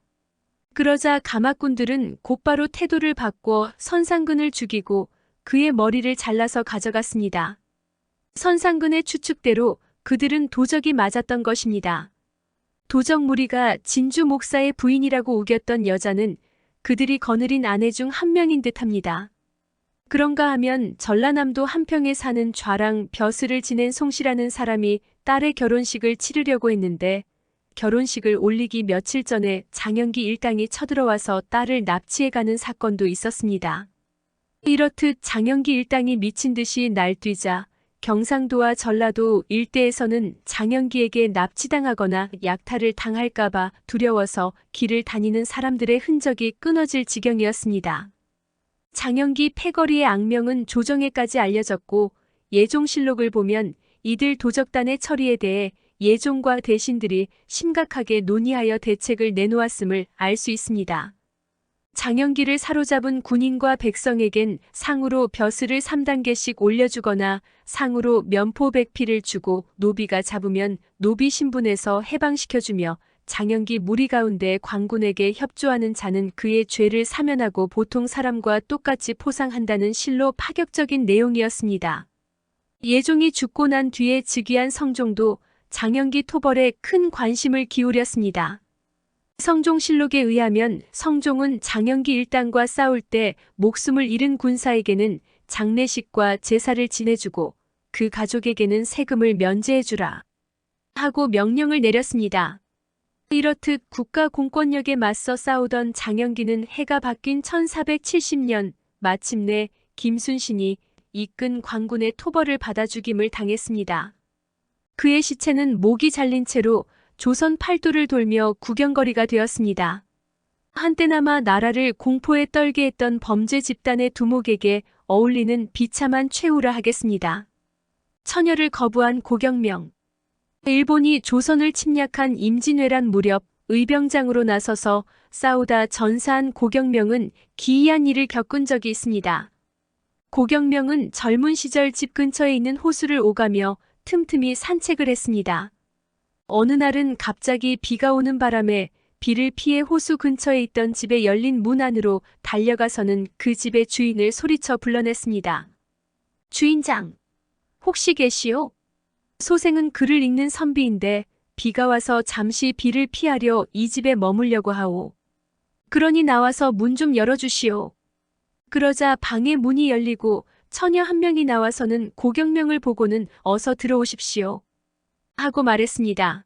그러자 가마꾼들은 곧바로 태도를 바꿔 선상근을 죽이고 그의 머리를 잘라서 가져갔습니다. 선상근의 추측대로 그들은 도적이 맞았던 것입니다. 도적 무리가 진주 목사의 부인이라고 우겼던 여자는 그들이 거느린 아내 중 한 명인 듯합니다. 그런가 하면 전라남도 한평에 사는 좌랑 벼슬을 지낸 송씨라는 사람이 딸의 결혼식을 치르려고 했는데 결혼식을 올리기 며칠 전에 장영기 일당이 쳐들어와서 딸을 납치해가는 사건도 있었습니다. 이렇듯 장영기 일당이 미친 듯이 날뛰자 경상도와 전라도 일대에서는 장영기에게 납치당하거나 약탈을 당할까봐 두려워서 길을 다니는 사람들의 흔적이 끊어질 지경이었습니다. 장영기 패거리의 악명은 조정에까지 알려졌고 예종실록을 보면 이들 도적단의 처리에 대해 예종과 대신들이 심각하게 논의하여 대책을 내놓았음을 알 수 있습니다. 장영기를 사로잡은 군인과 백성에겐 상으로 벼슬을 3단계씩 올려주거나 상으로 면포 100피를 주고 노비가 잡으면 노비 신분에서 해방시켜주며 장영기 무리 가운데 광군에게 협조하는 자는 그의 죄를 사면하고 보통 사람과 똑같이 포상한다는 실로 파격적인 내용이었습니다. 예종이 죽고 난 뒤에 즉위한 성종도 장영기 토벌에 큰 관심을 기울였습니다. 성종실록에 의하면 성종은 장영기 일당과 싸울 때 목숨을 잃은 군사에게는 장례식과 제사를 지내주고 그 가족에게는 세금을 면제해주라 하고 명령을 내렸습니다. 이렇듯 국가 공권력에 맞서 싸우던 장영기는 해가 바뀐 1470년 마침내 김순신이 이끈 광군의 토벌을 받아 죽임을 당했습니다. 그의 시체는 목이 잘린 채로 조선 팔도를 돌며 구경거리가 되었습니다. 한때나마 나라를 공포에 떨게 했던 범죄 집단의 두목에게 어울리는 비참한 최후라 하겠습니다. 처녀를 거부한 고경명. 일본이 조선을 침략한 임진왜란 무렵 의병장으로 나서서 싸우다 전사한 고경명은 기이한 일을 겪은 적이 있습니다. 고경명은 젊은 시절 집 근처에 있는 호수를 오가며 틈틈이 산책을 했습니다. 어느 날은 갑자기 비가 오는 바람에 비를 피해 호수 근처에 있던 집의 열린 문 안으로 달려가서는 그 집의 주인을 소리쳐 불러냈습니다. 주인장, 혹시 계시오? 소생은 글을 읽는 선비인데 비가 와서 잠시 비를 피하려 이 집에 머물려고 하오. 그러니 나와서 문 좀 열어주시오. 그러자 방의 문이 열리고 처녀 한 명이 나와서는 고경명을 보고는 어서 들어오십시오. 하고 말했습니다.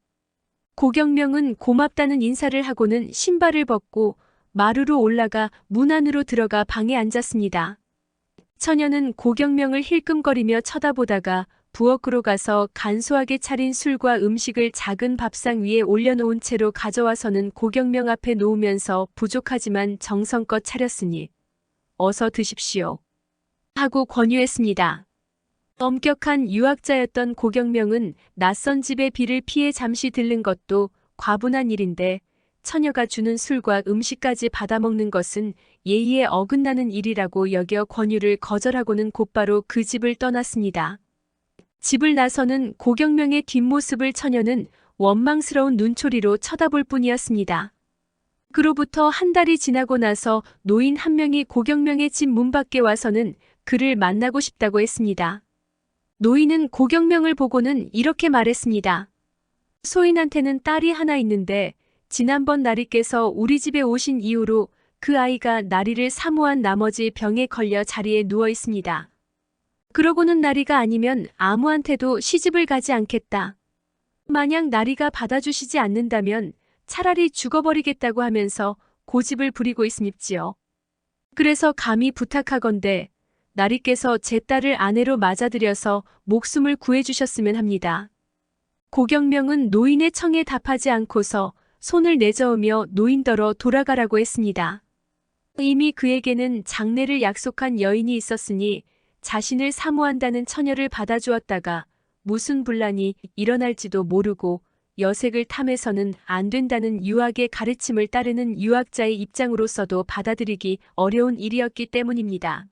고경명은 고맙다는 인사를 하고는 신발을 벗고 마루로 올라가 문 안으로 들어가 방에 앉았습니다. 처녀는 고경명을 힐끔거리며 쳐다보다가 부엌으로 가서 간소하게 차린 술과 음식을 작은 밥상 위에 올려놓은 채로 가져와서는 고경명 앞에 놓으면서 부족하지만 정성껏 차렸으니 어서 드십시오. 하고 권유했습니다. 엄격한 유학자였던 고경명은 낯선 집에 비를 피해 잠시 들른 것도 과분한 일인데 처녀가 주는 술과 음식까지 받아먹는 것은 예의에 어긋나는 일이라고 여겨 권유를 거절하고는 곧바로 그 집을 떠났습니다. 집을 나서는 고경명의 뒷모습을 처녀는 원망스러운 눈초리로 쳐다볼 뿐이었습니다. 그로부터 한 달이 지나고 나서 노인 한 명이 고경명의 집 문 밖에 와서는 그를 만나고 싶다고 했습니다. 노인은 고경명을 보고는 이렇게 말했습니다. 소인한테는 딸이 하나 있는데 지난번 나리께서 우리 집에 오신 이후로 그 아이가 나리를 사모한 나머지 병에 걸려 자리에 누워 있습니다. 그러고는 나리가 아니면 아무한테도 시집을 가지 않겠다. 만약 나리가 받아주시지 않는다면 차라리 죽어버리겠다고 하면서 고집을 부리고 있습지요. 그래서 감히 부탁하건대 나리께서 제 딸을 아내로 맞아들여서 목숨을 구해주셨으면 합니다. 고경명은 노인의 청에 답하지 않고서 손을 내저으며 노인더러 돌아가라고 했습니다. 이미 그에게는 장례를 약속한 여인이 있었으니 자신을 사모한다는 처녀를 받아주었다가 무슨 분란이 일어날지도 모르고 여색을 탐해서는 안 된다는 유학의 가르침을 따르는 유학자의 입장으로서도 받아들이기 어려운 일이었기 때문입니다.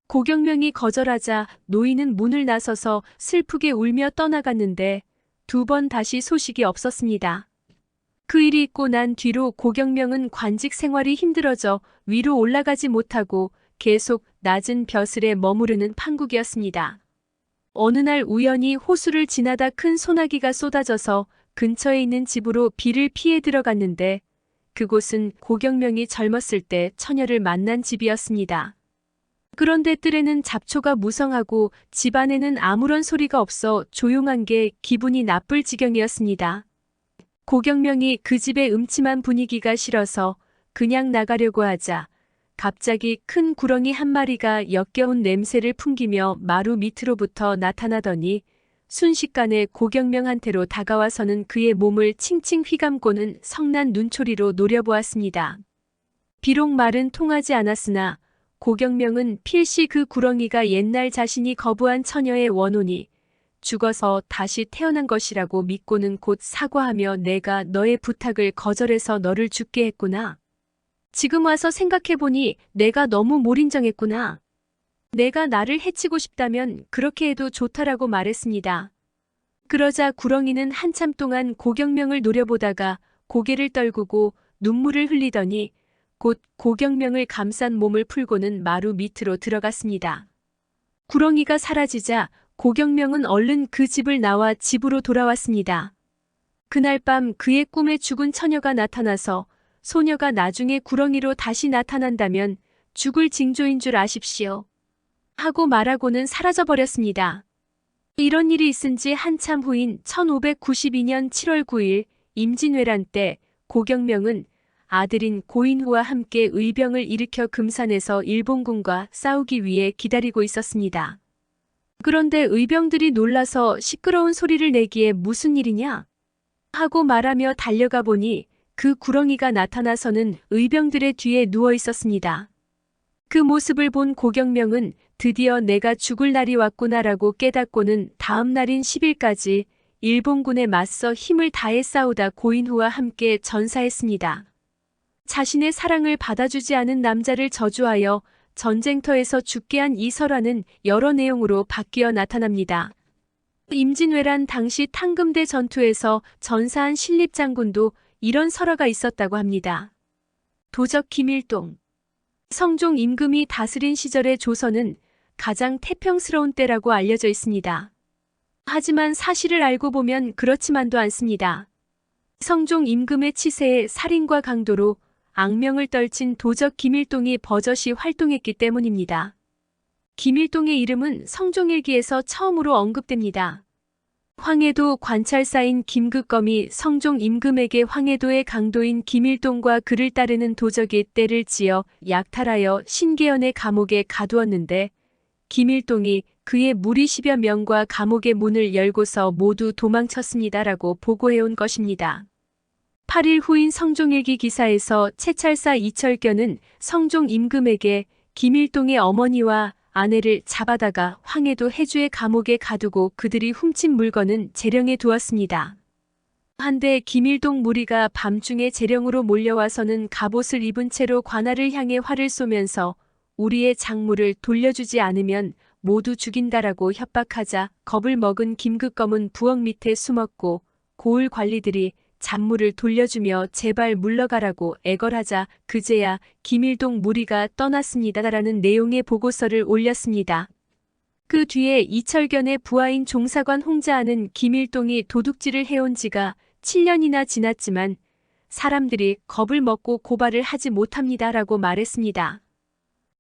고경명이 거절하자 노인은 문을 나서서 슬프게 울며 떠나갔는데 2번 다시 소식이 없었습니다. 그 일이 있고 난 뒤로 고경명은 관직 생활이 힘들어져 위로 올라가지 못하고 계속 낮은 벼슬에 머무르는 판국이었습니다. 어느 날 우연히 호수를 지나다 큰 소나기가 쏟아져서 근처에 있는 집으로 비를 피해 들어갔는데 그곳은 고경명이 젊었을 때 처녀를 만난 집이었습니다. 그런데 뜰에는 잡초가 무성하고 집 안에는 아무런 소리가 없어 조용한 게 기분이 나쁠 지경이었습니다. 고경명이 그 집의 음침한 분위기가 싫어서 그냥 나가려고 하자 갑자기 큰 구렁이 한 마리가 역겨운 냄새를 풍기며 마루 밑으로부터 나타나더니 순식간에 고경명한테로 다가와서는 그의 몸을 칭칭 휘감고는 성난 눈초리로 노려보았습니다. 비록 말은 통하지 않았으나 고경명은 필시 그 구렁이가 옛날 자신이 거부한 처녀의 원혼이 죽어서 다시 태어난 것이라고 믿고는 곧 사과하며 내가 너의 부탁을 거절해서 너를 죽게 했구나. 지금 와서 생각해보니 내가 너무 몰인정했구나. 내가 나를 해치고 싶다면 그렇게 해도 좋다라고 말했습니다. 그러자 구렁이는 한참 동안 고경명을 노려보다가 고개를 떨구고 눈물을 흘리더니 곧 고경명을 감싼 몸을 풀고는 마루 밑으로 들어갔습니다. 구렁이가 사라지자 고경명은 얼른 그 집을 나와 집으로 돌아왔습니다. 그날 밤 그의 꿈에 죽은 처녀가 나타나서 소녀가 나중에 구렁이로 다시 나타난다면 죽을 징조인 줄 아십시오. 하고 말하고는 사라져버렸습니다. 이런 일이 있은 지 한참 후인 1592년 7월 9일 임진왜란 때 고경명은 아들인 고인후와 함께 의병을 일으켜 금산에서 일본군과 싸우기 위해 기다리고 있었습니다. 그런데 의병들이 놀라서 시끄러운 소리를 내기에 무슨 일이냐? 하고 말하며 달려가 보니 그 구렁이가 나타나서는 의병들의 뒤에 누워 있었습니다. 그 모습을 본 고경명은 드디어 내가 죽을 날이 왔구나라고 깨닫고는 다음 날인 10일까지 일본군에 맞서 힘을 다해 싸우다 고인후와 함께 전사했습니다. 자신의 사랑을 받아주지 않은 남자를 저주하여 전쟁터에서 죽게 한 이 설화는 여러 내용으로 바뀌어 나타납니다. 임진왜란 당시 탕금대 전투에서 전사한 신립장군도 이런 설화가 있었다고 합니다. 도적 김일동. 성종 임금이 다스린 시절의 조선은 가장 태평스러운 때라고 알려져 있습니다. 하지만 사실을 알고 보면 그렇지만도 않습니다. 성종 임금의 치세에 살인과 강도로 악명을 떨친 도적 김일동이 버젓이 활동했기 때문입니다. 김일동의 이름은 성종일기에서 처음으로 언급됩니다. 황해도 관찰사인 김극검이 성종 임금에게 황해도의 강도인 김일동과 그를 따르는 도적이 떼를 지어 약탈하여 신계연의 감옥에 가두었는데 김일동이 그의 무리 10여 명과 감옥의 문을 열고서 모두 도망쳤습니다라고 보고해온 것입니다. 8일 후인 성종일기 기사에서 채찰사 이철견은 성종 임금에게 김일동의 어머니와 아내를 잡아다가 황해도 해주의 감옥에 가두고 그들이 훔친 물건은 재령에 두었습니다. 한데 김일동 무리가 밤중에 재령으로 몰려와서는 갑옷을 입은 채로 관할을 향해 활을 쏘면서 우리의 작물을 돌려주지 않으면 모두 죽인다라고 협박하자 겁을 먹은 김극검은 부엌 밑에 숨었고 고을 관리들이 잡물을 돌려주며 제발 물러가라고 애걸하자 그제야 김일동 무리가 떠났습니다라는 내용의 보고서를 올렸습니다. 그 뒤에 이철견의 부하인 종사관 홍자아는 김일동이 도둑질을 해온 지가 7년이나 지났지만 사람들이 겁을 먹고 고발을 하지 못합니다라고 말했습니다.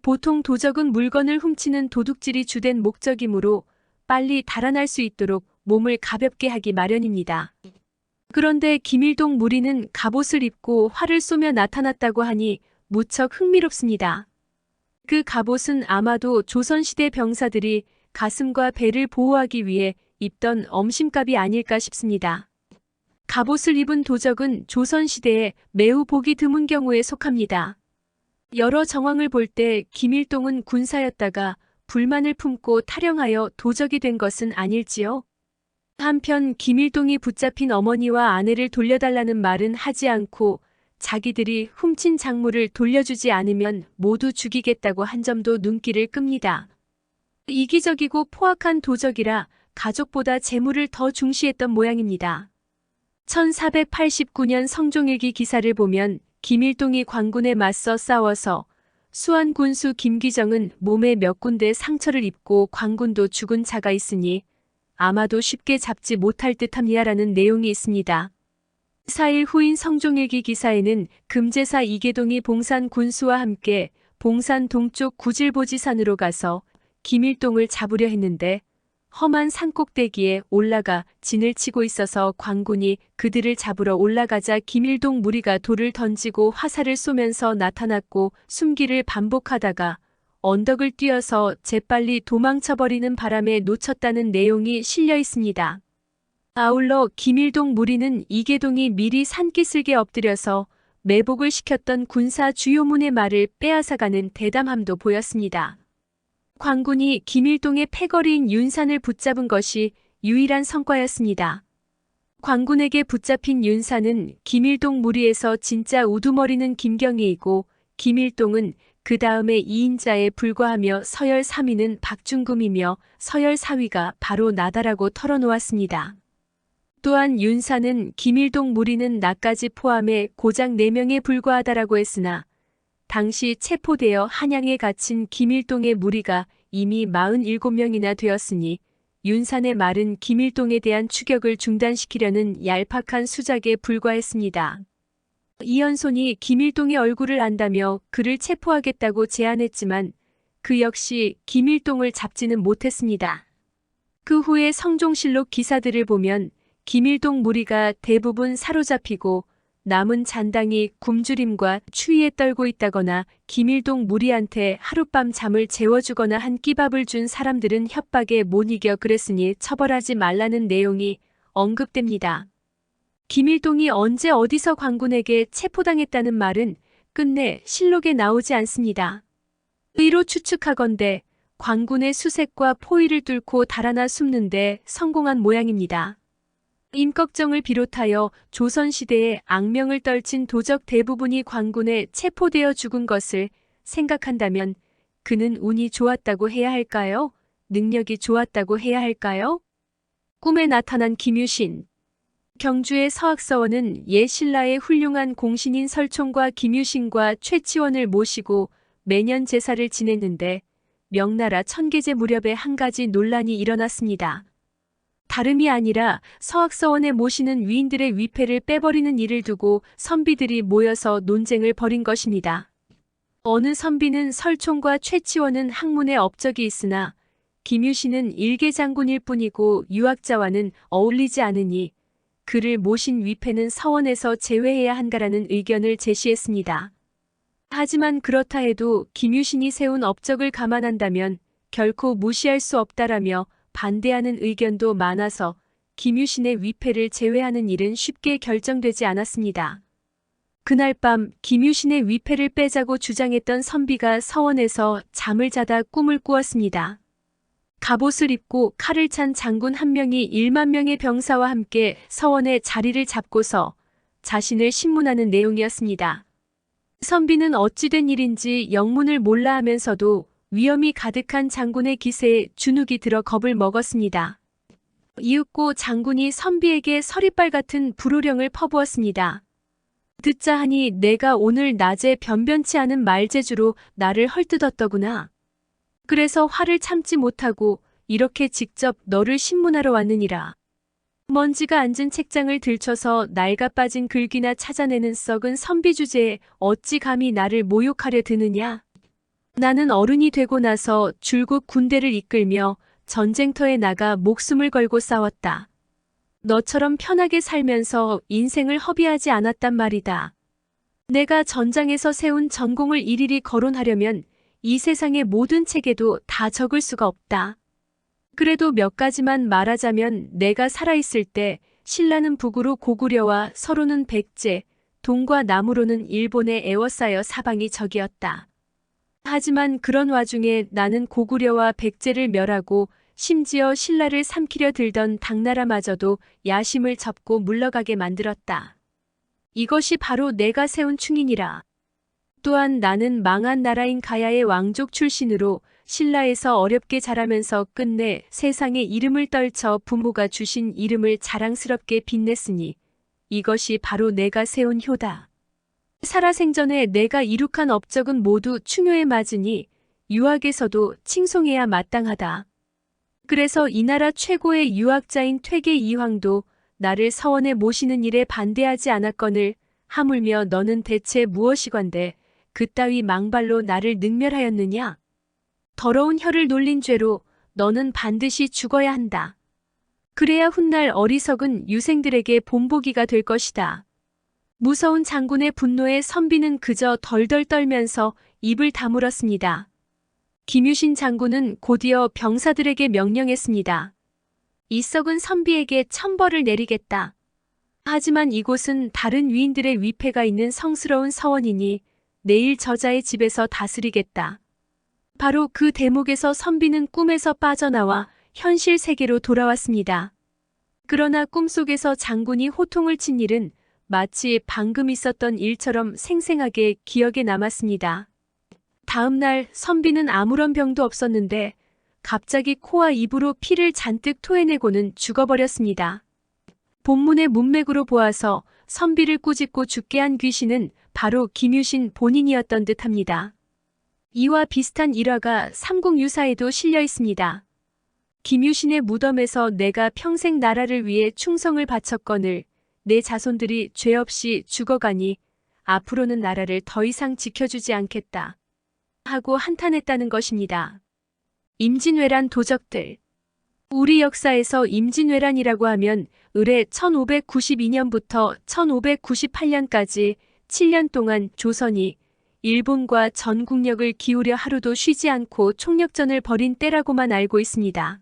보통 도적은 물건을 훔치는 도둑질이 주된 목적이므로 빨리 달아날 수 있도록 몸을 가볍게 하기 마련입니다. 그런데 김일동 무리는 갑옷을 입고 활을 쏘며 나타났다고 하니 무척 흥미롭습니다. 그 갑옷은 아마도 조선시대 병사들이 가슴과 배를 보호하기 위해 입던 엄심갑이 아닐까 싶습니다. 갑옷을 입은 도적은 조선시대에 매우 보기 드문 경우에 속합니다. 여러 정황을 볼 때 김일동은 군사였다가 불만을 품고 탈영하여 도적이 된 것은 아닐지요? 한편 김일동이 붙잡힌 어머니와 아내를 돌려달라는 말은 하지 않고 자기들이 훔친 작물을 돌려주지 않으면 모두 죽이겠다고 한 점도 눈길을 끕니다. 이기적이고 포악한 도적이라 가족보다 재물을 더 중시했던 모양입니다. 1489년 성종일기 기사를 보면 김일동이 관군에 맞서 싸워서 수한 군수 김귀정은 몸에 몇 군데 상처를 입고 관군도 죽은 자가 있으니 아마도 쉽게 잡지 못할 듯합니다라는 내용이 있습니다. 4일 후인 성종일기 기사에는 금제사 이계동이 봉산 군수와 함께 봉산 동쪽 구질보지산으로 가서 김일동을 잡으려 했는데 험한 산꼭대기에 올라가 진을 치고 있어서 관군이 그들을 잡으러 올라가자 김일동 무리가 돌을 던지고 화살을 쏘면서 나타났고 숨기를 반복하다가 언덕을 뛰어서 재빨리 도망쳐버리는 바람에 놓쳤다는 내용이 실려 있습니다. 아울러 김일동 무리는 이계동이 미리 산기슭에 엎드려서 매복을 시켰던 군사 주요문의 말을 빼앗아가는 대담함도 보였습니다. 관군이 김일동의 패거리인 윤산을 붙잡은 것이 유일한 성과였습니다. 관군에게 붙잡힌 윤산은 김일동 무리에서 진짜 우두머리는 김경희이고 김일동은 그 다음에 2인자에 불과하며 서열 3위는 박중금이며 서열 4위가 바로 나다라고 털어놓았습니다. 또한 윤사는 김일동 무리는 나까지 포함해 고작 4명에 불과하다라고 했으나 당시 체포되어 한양에 갇힌 김일동의 무리가 이미 47명이나 되었으니 윤산의 말은 김일동에 대한 추격을 중단시키려는 얄팍한 수작에 불과했습니다. 이현손이 김일동의 얼굴을 안다며 그를 체포하겠다고 제안했지만 그 역시 김일동을 잡지는 못했습니다. 그 후에 성종실록 기사들을 보면 김일동 무리가 대부분 사로잡히고 남은 잔당이 굶주림과 추위에 떨고 있다거나 김일동 무리한테 하룻밤 잠을 재워주거나 한 끼밥을 준 사람들은 협박에 못 이겨 그랬으니 처벌하지 말라는 내용이 언급됩니다. 김일동이 언제 어디서 관군에게 체포당했다는 말은 끝내 실록에 나오지 않습니다. 의로 추측하건대 관군의 수색과 포위를 뚫고 달아나 숨는데 성공한 모양입니다. 임꺽정을 비롯하여 조선시대에 악명을 떨친 도적 대부분이 관군에 체포되어 죽은 것을 생각한다면 그는 운이 좋았다고 해야 할까요? 능력이 좋았다고 해야 할까요? 꿈에 나타난 김유신. 경주의 서학서원은 옛 신라의 훌륭한 공신인 설총과 김유신과 최치원을 모시고 매년 제사를 지냈는데 명나라 천계제 무렵에 한 가지 논란이 일어났습니다. 다름이 아니라 서학서원에 모시는 위인들의 위패를 빼버리는 일을 두고 선비들이 모여서 논쟁을 벌인 것입니다. 어느 선비는 설총과 최치원은 학문에 업적이 있으나 김유신은 일개장군일 뿐이고 유학자와는 어울리지 않으니 그를 모신 위패는 서원에서 제외해야 한다라는 의견을 제시했습니다. 하지만 그렇다 해도 김유신이 세운 업적을 감안한다면 결코 무시할 수 없다라며 반대하는 의견도 많아서 김유신의 위패를 제외하는 일은 쉽게 결정되지 않았습니다. 그날 밤 김유신의 위패를 빼자고 주장했던 선비가 서원에서 잠을 자다 꿈을 꾸었습니다. 갑옷을 입고 칼을 찬 장군 한 명이 1만 명의 병사와 함께 서원에 자리를 잡고서 자신을 신문하는 내용이었습니다. 선비는 어찌된 일인지 영문을 몰라 하면서도 위험이 가득한 장군의 기세에 주눅이 들어 겁을 먹었습니다. 이윽고 장군이 선비에게 서리빨 같은 불호령을 퍼부었습니다. 듣자 하니 내가 오늘 낮에 변변치 않은 말재주로 나를 헐뜯었더구나. 그래서 화를 참지 못하고 이렇게 직접 너를 신문하러 왔느니라. 먼지가 앉은 책장을 들춰서 낡아 빠진 글귀나 찾아내는 썩은 선비 주제에 어찌 감히 나를 모욕하려 드느냐. 나는 어른이 되고 나서 줄곧 군대를 이끌며 전쟁터에 나가 목숨을 걸고 싸웠다. 너처럼 편하게 살면서 인생을 허비하지 않았단 말이다. 내가 전장에서 세운 전공을 일일이 거론하려면 이 세상의 모든 책에도 다 적을 수가 없다. 그래도 몇 가지만 말하자면 내가 살아있을 때 신라는 북으로 고구려와 서로는 백제, 동과 남으로는 일본에 에워싸여 사방이 적이었다. 하지만 그런 와중에 나는 고구려와 백제를 멸하고 심지어 신라를 삼키려 들던 당나라마저도 야심을 접고 물러가게 만들었다. 이것이 바로 내가 세운 충인이라. 또한 나는 망한 나라인 가야의 왕족 출신으로 신라에서 어렵게 자라면서 끝내 세상에 이름을 떨쳐 부모가 주신 이름을 자랑스럽게 빛냈으니 이것이 바로 내가 세운 효다. 살아생전에 내가 이룩한 업적은 모두 충효에 맞으니 유학에서도 칭송해야 마땅하다. 그래서 이 나라 최고의 유학자인 퇴계 이황도 나를 서원에 모시는 일에 반대하지 않았거늘 하물며 너는 대체 무엇이건데 그따위 망발로 나를 능멸하였느냐? 더러운 혀를 놀린 죄로 너는 반드시 죽어야 한다. 그래야 훗날 어리석은 유생들에게 본보기가 될 것이다. 무서운 장군의 분노에 선비는 그저 덜덜 떨면서 입을 다물었습니다. 김유신 장군은 곧이어 병사들에게 명령했습니다. 이 썩은 선비에게 천벌을 내리겠다. 하지만 이곳은 다른 위인들의 위패가 있는 성스러운 서원이니 내일 저자의 집에서 다스리겠다. 바로 그 대목에서 선비는 꿈에서 빠져나와 현실 세계로 돌아왔습니다. 그러나 꿈속에서 장군이 호통을 친 일은 마치 방금 있었던 일처럼 생생하게 기억에 남았습니다. 다음 날 선비는 아무런 병도 없었는데 갑자기 코와 입으로 피를 잔뜩 토해내고는 죽어버렸습니다. 본문의 문맥으로 보아서 선비를 꾸짖고 죽게 한 귀신은 바로 김유신 본인이었던 듯합니다. 이와 비슷한 일화가 삼국유사에도 실려 있습니다. 김유신의 무덤에서 내가 평생 나라를 위해 충성을 바쳤거늘 내 자손들이 죄 없이 죽어가니 앞으로는 나라를 더 이상 지켜주지 않겠다 하고 한탄했다는 것입니다. 임진왜란 도적들. 우리 역사에서 임진왜란이라고 하면 을해 1592년부터 1598년까지 7년 동안 조선이 일본과 전국력을 기울여 하루도 쉬지 않고 총력전을 벌인 때라고만 알고 있습니다.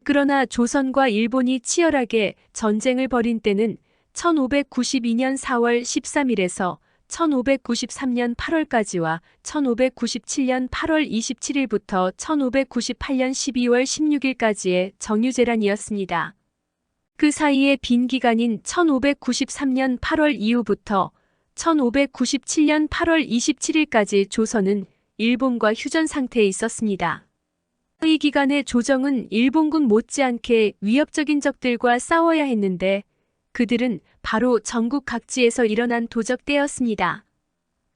그러나 조선과 일본이 치열하게 전쟁을 벌인 때는 1592년 4월 13일에서 1593년 8월까지와 1597년 8월 27일부터 1598년 12월 16일까지의 정유재란이었습니다. 그 사이에 빈 기간인 1593년 8월 이후부터 1597년 8월 27일까지 조선은 일본과 휴전 상태에 있었습니다. 이 기간에 조정은 일본군 못지않게 위협적인 적들과 싸워야 했는데 그들은 바로 전국 각지에서 일어난 도적대였습니다.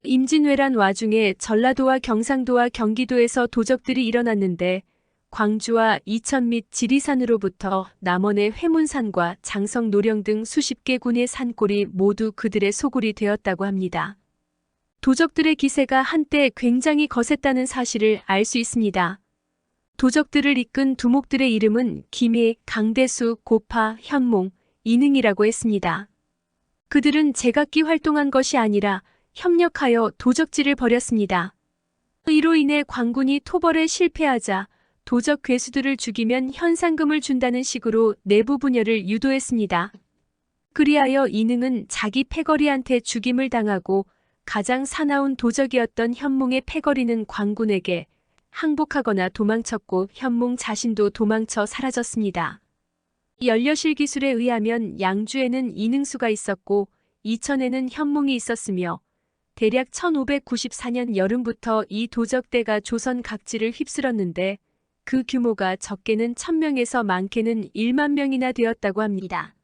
임진왜란 와중에 전라도와 경상도와 경기도에서 도적들이 일어났는데 광주와 이천 및 지리산으로부터 남원의 회문산과 장성 노령 등 수십 개 군의 산골이 모두 그들의 소굴이 되었다고 합니다. 도적들의 기세가 한때 굉장히 거셌다는 사실을 알 수 있습니다. 도적들을 이끈 두목들의 이름은 김희, 강대수, 고파, 현몽, 이능이라고 했습니다. 그들은 제각기 활동한 것이 아니라 협력하여 도적질을 벌였습니다. 이로 인해 광군이 토벌에 실패하자 도적 괴수들을 죽이면 현상금을 준다는 식으로 내부 분열을 유도했습니다. 그리하여 이능은 자기 패거리한테 죽임을 당하고 가장 사나운 도적이었던 현몽의 패거리는 광군에게 항복하거나 도망쳤고 현몽 자신도 도망쳐 사라졌습니다. 연려실 기술에 의하면 양주에는 이능수가 있었고 이천에는 현몽이 있었으며 대략 1594년 여름부터 이 도적대가 조선 각지를 휩쓸었는데 그 규모가 적게는 1000명에서 많게는 1만 명이나 되었다고 합니다.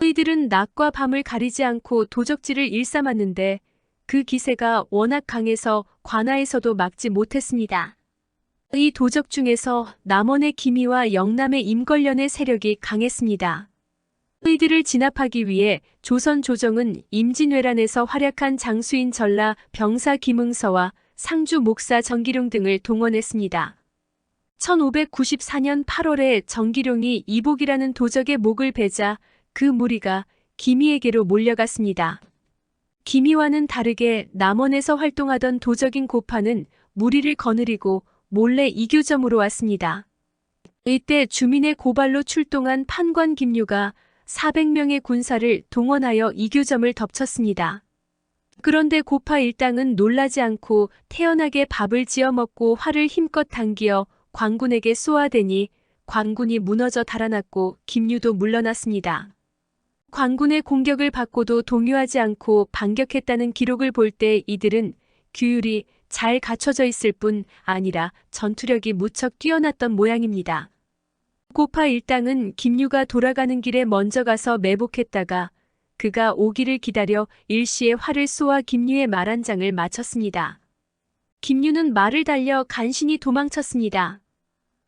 이들은 낮과 밤을 가리지 않고 도적질을 일삼았는데 그 기세가 워낙 강해서 관아에서도 막지 못했습니다. 이 도적 중에서 남원의 김희와 영남의 임걸련의 세력이 강했습니다. 이들을 진압하기 위해 조선 조정은 임진왜란에서 활약한 장수인 전라 병사 김응서와 상주 목사 정기룡 등을 동원했습니다. 1594년 8월에 정기룡이 이복이라는 도적의 목을 베자 그 무리가 김희에게로 몰려갔습니다. 김희와는 다르게 남원에서 활동하던 도적인 고파는 무리를 거느리고 몰래 이교점으로 왔습니다. 이때 주민의 고발로 출동한 판관 김유가 400명의 군사를 동원하여 이교점을 덮쳤습니다. 그런데 고파 일당은 놀라지 않고 태연하게 밥을 지어 먹고 활을 힘껏 당기어 광군에게 쏘아대니 광군이 무너져 달아났고 김유도 물러났습니다. 광군의 공격을 받고도 동요하지 않고 반격했다는 기록을 볼 때 이들은 규율이 잘 갖춰져 있을 뿐 아니라 전투력이 무척 뛰어났던 모양입니다. 고파 일당은 김유가 돌아가는 길에 먼저 가서 매복했다가 그가 오기를 기다려 일시에 활을 쏘아 김유의 말 한 장을 맞췄습니다. 김유는 말을 달려 간신히 도망쳤습니다.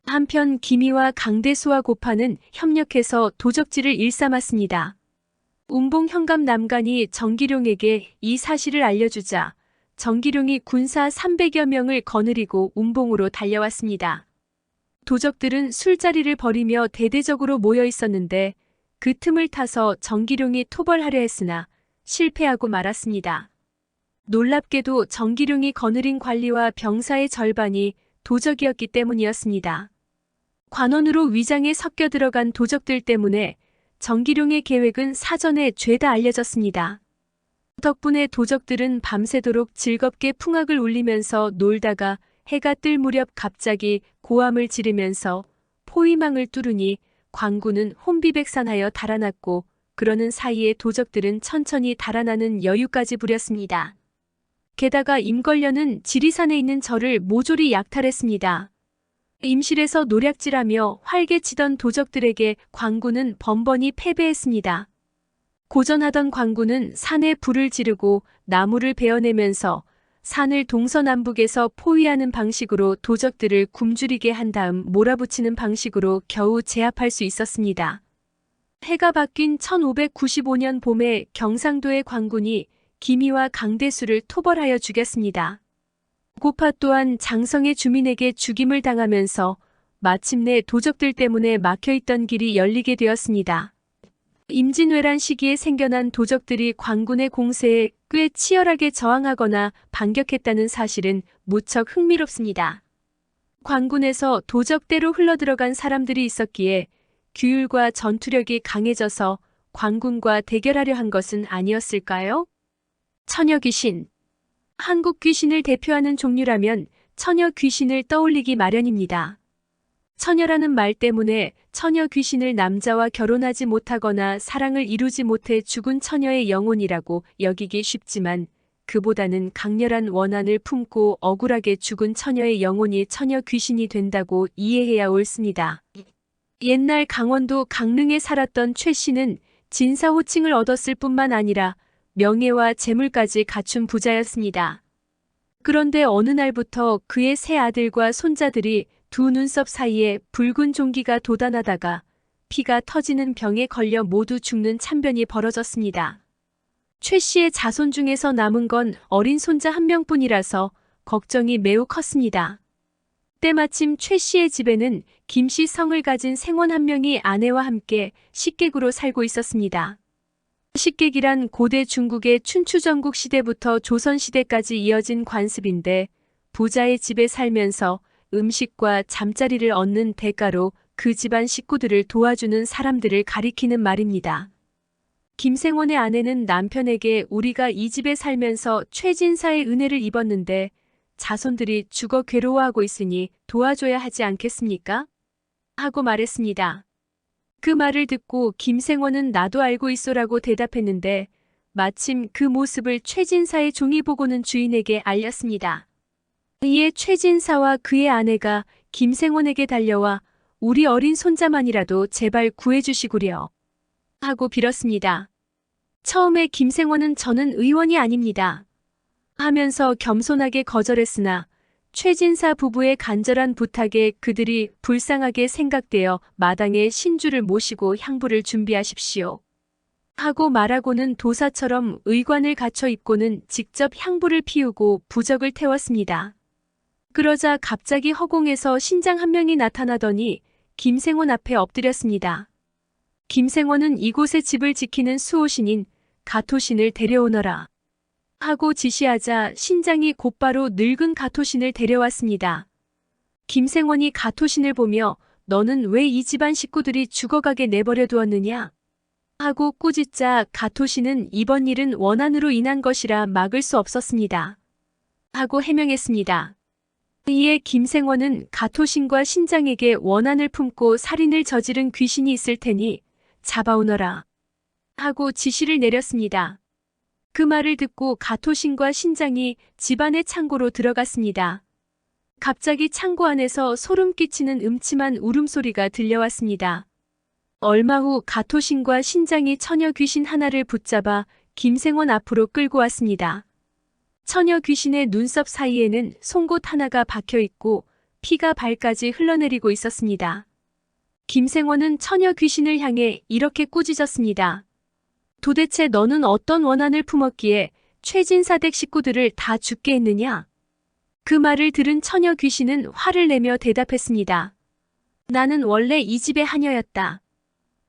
한편 김희와 강대수와 고파는 협력해서 도적질을 일삼았습니다. 운봉 현감 남간이 정기룡에게 이 사실을 알려주자 정기룡이 군사 300여 명을 거느리고 운봉으로 달려왔습니다. 도적들은 술자리를 벌이며 대대적으로 모여 있었는데 그 틈을 타서 정기룡이 토벌하려 했으나 실패하고 말았습니다. 놀랍게도 정기룡이 거느린 관리와 병사의 절반이 도적이었기 때문이었습니다. 관원으로 위장에 섞여 들어간 도적들 때문에 정기룡의 계획은 사전에 죄다 알려졌습니다. 덕분에 도적들은 밤새도록 즐겁게 풍악을 울리면서 놀다가 해가 뜰 무렵 갑자기 고함을 지르면서 포위망을 뚫으니 광군은 혼비백산하여 달아났고 그러는 사이에 도적들은 천천히 달아나는 여유까지 부렸습니다. 게다가 임걸련은 지리산에 있는 절을 모조리 약탈했습니다. 임실에서 노략질하며 활개치던 도적들에게 광군은 번번이 패배했습니다. 고전하던 광군은 산에 불을 지르고 나무를 베어내면서 산을 동서남북에서 포위하는 방식으로 도적들을 굶주리게 한 다음 몰아붙이는 방식으로 겨우 제압할 수 있었습니다. 해가 바뀐 1595년 봄에 경상도의 광군이 김희와 강대수를 토벌하여 죽였습니다. 고파 또한 장성의 주민에게 죽임을 당하면서 마침내 도적들 때문에 막혀있던 길이 열리게 되었습니다. 임진왜란 시기에 생겨난 도적들이 광군의 공세에 꽤 치열하게 저항하거나 반격했다는 사실은 무척 흥미롭습니다. 광군에서 도적대로 흘러들어간 사람들이 있었기에 규율과 전투력이 강해져서 광군과 대결하려 한 것은 아니었을까요? 처녀귀신. 한국 귀신을 대표하는 종류라면 처녀 귀신을 떠올리기 마련입니다. 처녀라는 말 때문에 처녀 귀신을 남자와 결혼하지 못하거나 사랑을 이루지 못해 죽은 처녀의 영혼이라고 여기기 쉽지만 그보다는 강렬한 원한을 품고 억울하게 죽은 처녀의 영혼이 처녀 귀신이 된다고 이해해야 옳습니다. 옛날 강원도 강릉에 살았던 최 씨는 진사 호칭을 얻었을 뿐만 아니라 명예와 재물까지 갖춘 부자였습니다. 그런데 어느 날부터 그의 세 아들과 손자들이 두 눈썹 사이에 붉은 종기가 돋아나다가 피가 터지는 병에 걸려 모두 죽는 참변이 벌어졌습니다. 최 씨의 자손 중에서 남은 건 어린 손자 한 명뿐이라서 걱정이 매우 컸습니다. 때마침 최 씨의 집에는 김 씨 성을 가진 생원 한 명이 아내와 함께 식객으로 살고 있었습니다. 식객이란 고대 중국의 춘추전국 시대부터 조선시대까지 이어진 관습인데 부자의 집에 살면서 음식과 잠자리를 얻는 대가로 그 집안 식구들을 도와주는 사람들을 가리키는 말입니다. 김생원의 아내는 남편에게 우리가 이 집에 살면서 최진사의 은혜를 입었는데 자손들이 죽어 괴로워하고 있으니 도와줘야 하지 않겠습니까? 하고 말했습니다. 그 말을 듣고 김생원은 나도 알고 있소라고 대답했는데 마침 그 모습을 최진사의 종이 보고는 주인에게 알렸습니다. 이에 최진사와 그의 아내가 김생원에게 달려와 우리 어린 손자만이라도 제발 구해주시구려 하고 빌었습니다. 처음에 김생원은 저는 의원이 아닙니다 하면서 겸손하게 거절했으나 최진사 부부의 간절한 부탁에 그들이 불쌍하게 생각되어 마당에 신주를 모시고 향부를 준비하십시오 하고 말하고는 도사처럼 의관을 갖춰 입고는 직접 향부를 피우고 부적을 태웠습니다. 그러자 갑자기 허공에서 신장 한 명이 나타나더니 김생원 앞에 엎드렸습니다. 김생원은 이곳의 집을 지키는 수호신인 가토신을 데려오너라 하고 지시하자 신장이 곧바로 늙은 가토신을 데려왔습니다. 김생원이 가토신을 보며 너는 왜 이 집안 식구들이 죽어가게 내버려 두었느냐 하고 꾸짖자 가토신은 이번 일은 원한으로 인한 것이라 막을 수 없었습니다 하고 해명했습니다. 이에 김생원은 가토신과 신장에게 원한을 품고 살인을 저지른 귀신이 있을 테니 잡아오너라 하고 지시를 내렸습니다. 그 말을 듣고 가토신과 신장이 집안의 창고로 들어갔습니다. 갑자기 창고 안에서 소름 끼치는 음침한 울음소리가 들려왔습니다. 얼마 후 가토신과 신장이 처녀 귀신 하나를 붙잡아 김생원 앞으로 끌고 왔습니다. 처녀 귀신의 눈썹 사이에는 송곳 하나가 박혀 있고 피가 발까지 흘러내리고 있었습니다. 김생원은 처녀 귀신을 향해 이렇게 꾸짖었습니다. 도대체 너는 어떤 원한을 품었기에 최진사댁 식구들을 다 죽게 했느냐? 그 말을 들은 처녀 귀신은 화를 내며 대답했습니다. 나는 원래 이 집의 하녀였다.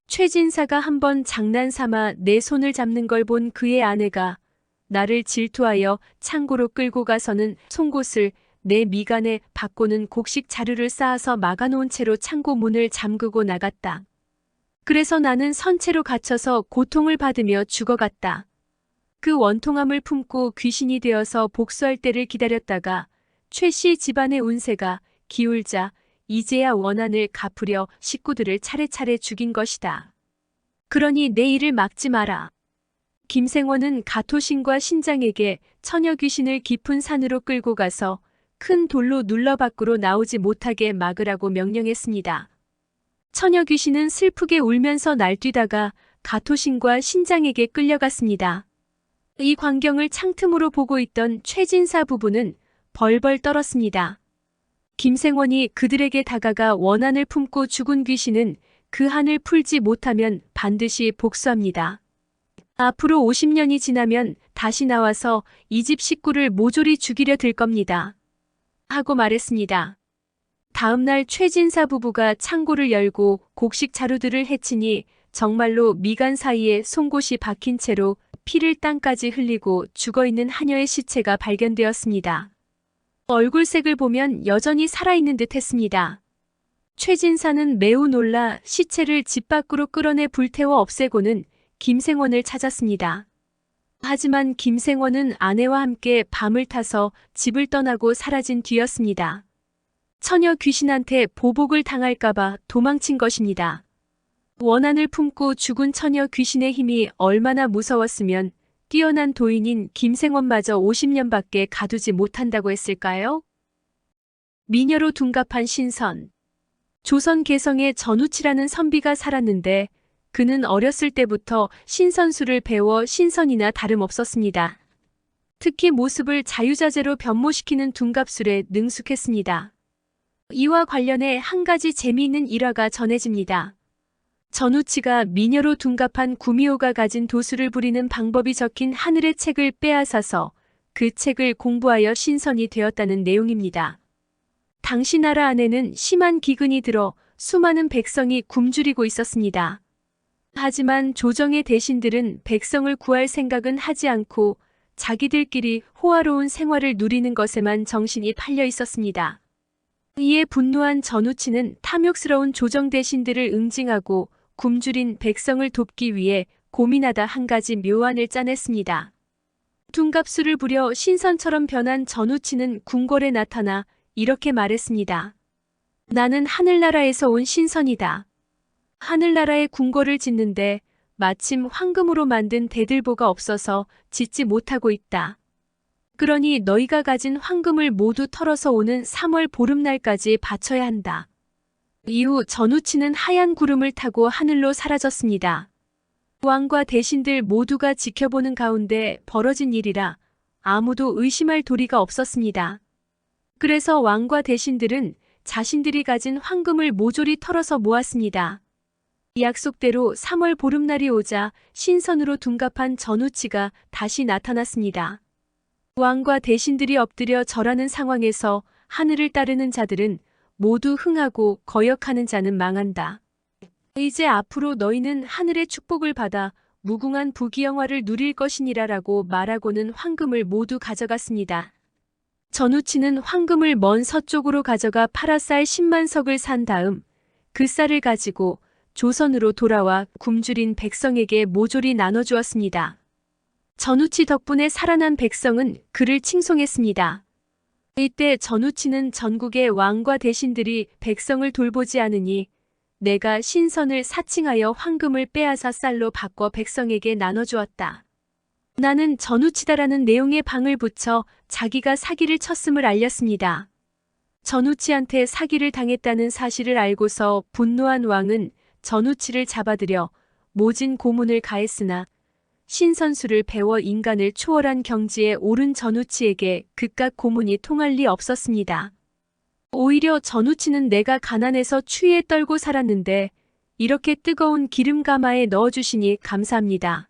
최진사가 한번 장난삼아 내 손을 잡는 걸 본 그의 아내가 나를 질투하여 창고로 끌고 가서는 송곳을 내 미간에 박고는 곡식 자루를 쌓아서 막아놓은 채로 창고 문을 잠그고 나갔다. 그래서 나는 선체로 갇혀서 고통을 받으며 죽어갔다. 그 원통함을 품고 귀신이 되어서 복수할 때를 기다렸다가 최 씨 집안의 운세가 기울자 이제야 원한을 갚으려 식구들을 차례차례 죽인 것이다. 그러니 내 일을 막지 마라. 김생원은 가토신과 신장에게 처녀 귀신을 깊은 산으로 끌고 가서 큰 돌로 눌러 밖으로 나오지 못하게 막으라고 명령했습니다. 처녀 귀신은 슬프게 울면서 날뛰다가 가토신과 신장에게 끌려갔습니다. 이 광경을 창틈으로 보고 있던 최진사 부부는 벌벌 떨었습니다. 김생원이 그들에게 다가가 원한을 품고 죽은 귀신은 그 한을 풀지 못하면 반드시 복수합니다. 앞으로 50년이 지나면 다시 나와서 이 집 식구를 모조리 죽이려 들 겁니다. 하고 말했습니다. 다음 날 최진사 부부가 창고를 열고 곡식 자루들을 헤치니 정말로 미간 사이에 송곳이 박힌 채로 피를 땅까지 흘리고 죽어있는 하녀의 시체가 발견되었습니다. 얼굴색을 보면 여전히 살아있는 듯 했습니다. 최진사는 매우 놀라 시체를 집 밖으로 끌어내 불태워 없애고는 김생원을 찾았습니다. 하지만 김생원은 아내와 함께 밤을 타서 집을 떠나고 사라진 뒤였습니다. 처녀 귀신한테 보복을 당할까봐 도망친 것입니다. 원한을 품고 죽은 처녀 귀신의 힘이 얼마나 무서웠으면 뛰어난 도인인 김생원마저 50년밖에 가두지 못한다고 했을까요? 미녀로 둔갑한 신선. 조선 개성에 전우치라는 선비가 살았는데 그는 어렸을 때부터 신선술을 배워 신선이나 다름없었습니다. 특히 모습을 자유자재로 변모시키는 둔갑술에 능숙했습니다. 이와 관련해 한 가지 재미있는 일화가 전해집니다. 전우치가 미녀로 둔갑한 구미호가 가진 도술을 부리는 방법이 적힌 하늘의 책을 빼앗아서 그 책을 공부하여 신선이 되었다는 내용입니다. 당시 나라 안에는 심한 기근이 들어 수많은 백성이 굶주리고 있었습니다. 하지만 조정의 대신들은 백성을 구할 생각은 하지 않고 자기들끼리 호화로운 생활을 누리는 것에만 정신이 팔려 있었습니다. 이에 분노한 전우치는 탐욕스러운 조정 대신들을 응징하고 굶주린 백성을 돕기 위해 고민하다 한 가지 묘안을 짜냈습니다. 둔갑술을 부려 신선처럼 변한 전우치는 궁궐에 나타나 이렇게 말했습니다. 나는 하늘나라에서 온 신선이다. 하늘나라에 궁궐을 짓는데 마침 황금으로 만든 대들보가 없어서 짓지 못하고 있다. 그러니 너희가 가진 황금을 모두 털어서 오는 3월 보름날까지 바쳐야 한다. 이후 전우치는 하얀 구름을 타고 하늘로 사라졌습니다. 왕과 대신들 모두가 지켜보는 가운데 벌어진 일이라 아무도 의심할 도리가 없었습니다. 그래서 왕과 대신들은 자신들이 가진 황금을 모조리 털어서 모았습니다. 약속대로 3월 보름날이 오자 신선으로 둔갑한 전우치가 다시 나타났습니다. 왕과 대신들이 엎드려 절하는 상황에서 하늘을 따르는 자들은 모두 흥하고 거역하는 자는 망한다. 이제 앞으로 너희는 하늘의 축복을 받아 무궁한 부귀영화를 누릴 것이니라라고 말하고는 황금을 모두 가져갔습니다. 전우치는 황금을 먼 서쪽으로 가져가 팔아 쌀 10만 석을 산 다음 그 쌀을 가지고 조선으로 돌아와 굶주린 백성에게 모조리 나눠주었습니다. 전우치 덕분에 살아난 백성은 그를 칭송했습니다. 이때 전우치는 전국의 왕과 대신들이 백성을 돌보지 않으니 내가 신선을 사칭하여 황금을 빼앗아 쌀로 바꿔 백성에게 나눠주었다. 나는 전우치다라는 내용의 방을 붙여 자기가 사기를 쳤음을 알렸습니다. 전우치한테 사기를 당했다는 사실을 알고서 분노한 왕은 전우치를 잡아들여 모진 고문을 가했으나 신선술을 배워 인간을 초월한 경지에 오른 전우치에게 그깟 고문이 통할 리 없었습니다. 오히려 전우치는 내가 가난해서 추위에 떨고 살았는데 이렇게 뜨거운 기름 가마에 넣어주시니 감사합니다.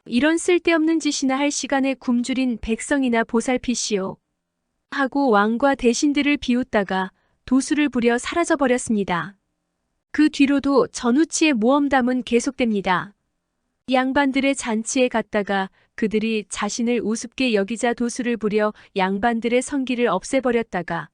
이런 쓸데없는 짓이나 할 시간에 굶주린 백성이나 보살피시오. 하고 왕과 대신들을 비웃다가 도술을 부려 사라져버렸습니다. 그 뒤로도 전우치의 모험담은 계속됩니다. 양반들의 잔치에 갔다가 그들이 자신을 우습게 여기자 도술을 부려 양반들의 성기를 없애버렸다가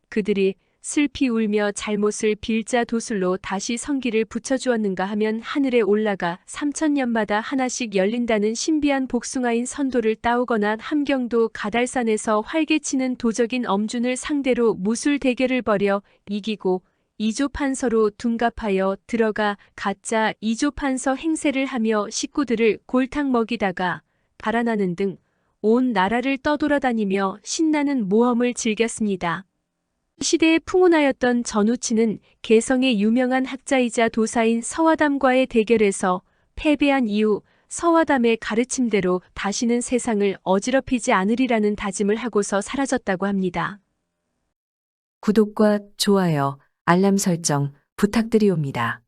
그들이 슬피 울며 잘못을 빌자 도술로 다시 성기를 붙여주었는가 하면 하늘에 올라가 3000년마다 하나씩 열린다는 신비한 복숭아인 선도를 따오거나 함경도 가달산에서 활개치는 도적인 엄준을 상대로 무술 대결을 벌여 이기고 이조판서로 둔갑하여 들어가 가짜 이조판서 행세를 하며 식구들을 골탕 먹이다가 달아나는 등 온 나라를 떠돌아다니며 신나는 모험을 즐겼습니다. 시대에 풍운하였던 전우치는 개성의 유명한 학자이자 도사인 서화담과의 대결에서 패배한 이후 서화담의 가르침대로 다시는 세상을 어지럽히지 않으리라는 다짐을 하고서 사라졌다고 합니다. 구독과 좋아요, 알람 설정 부탁드리옵니다.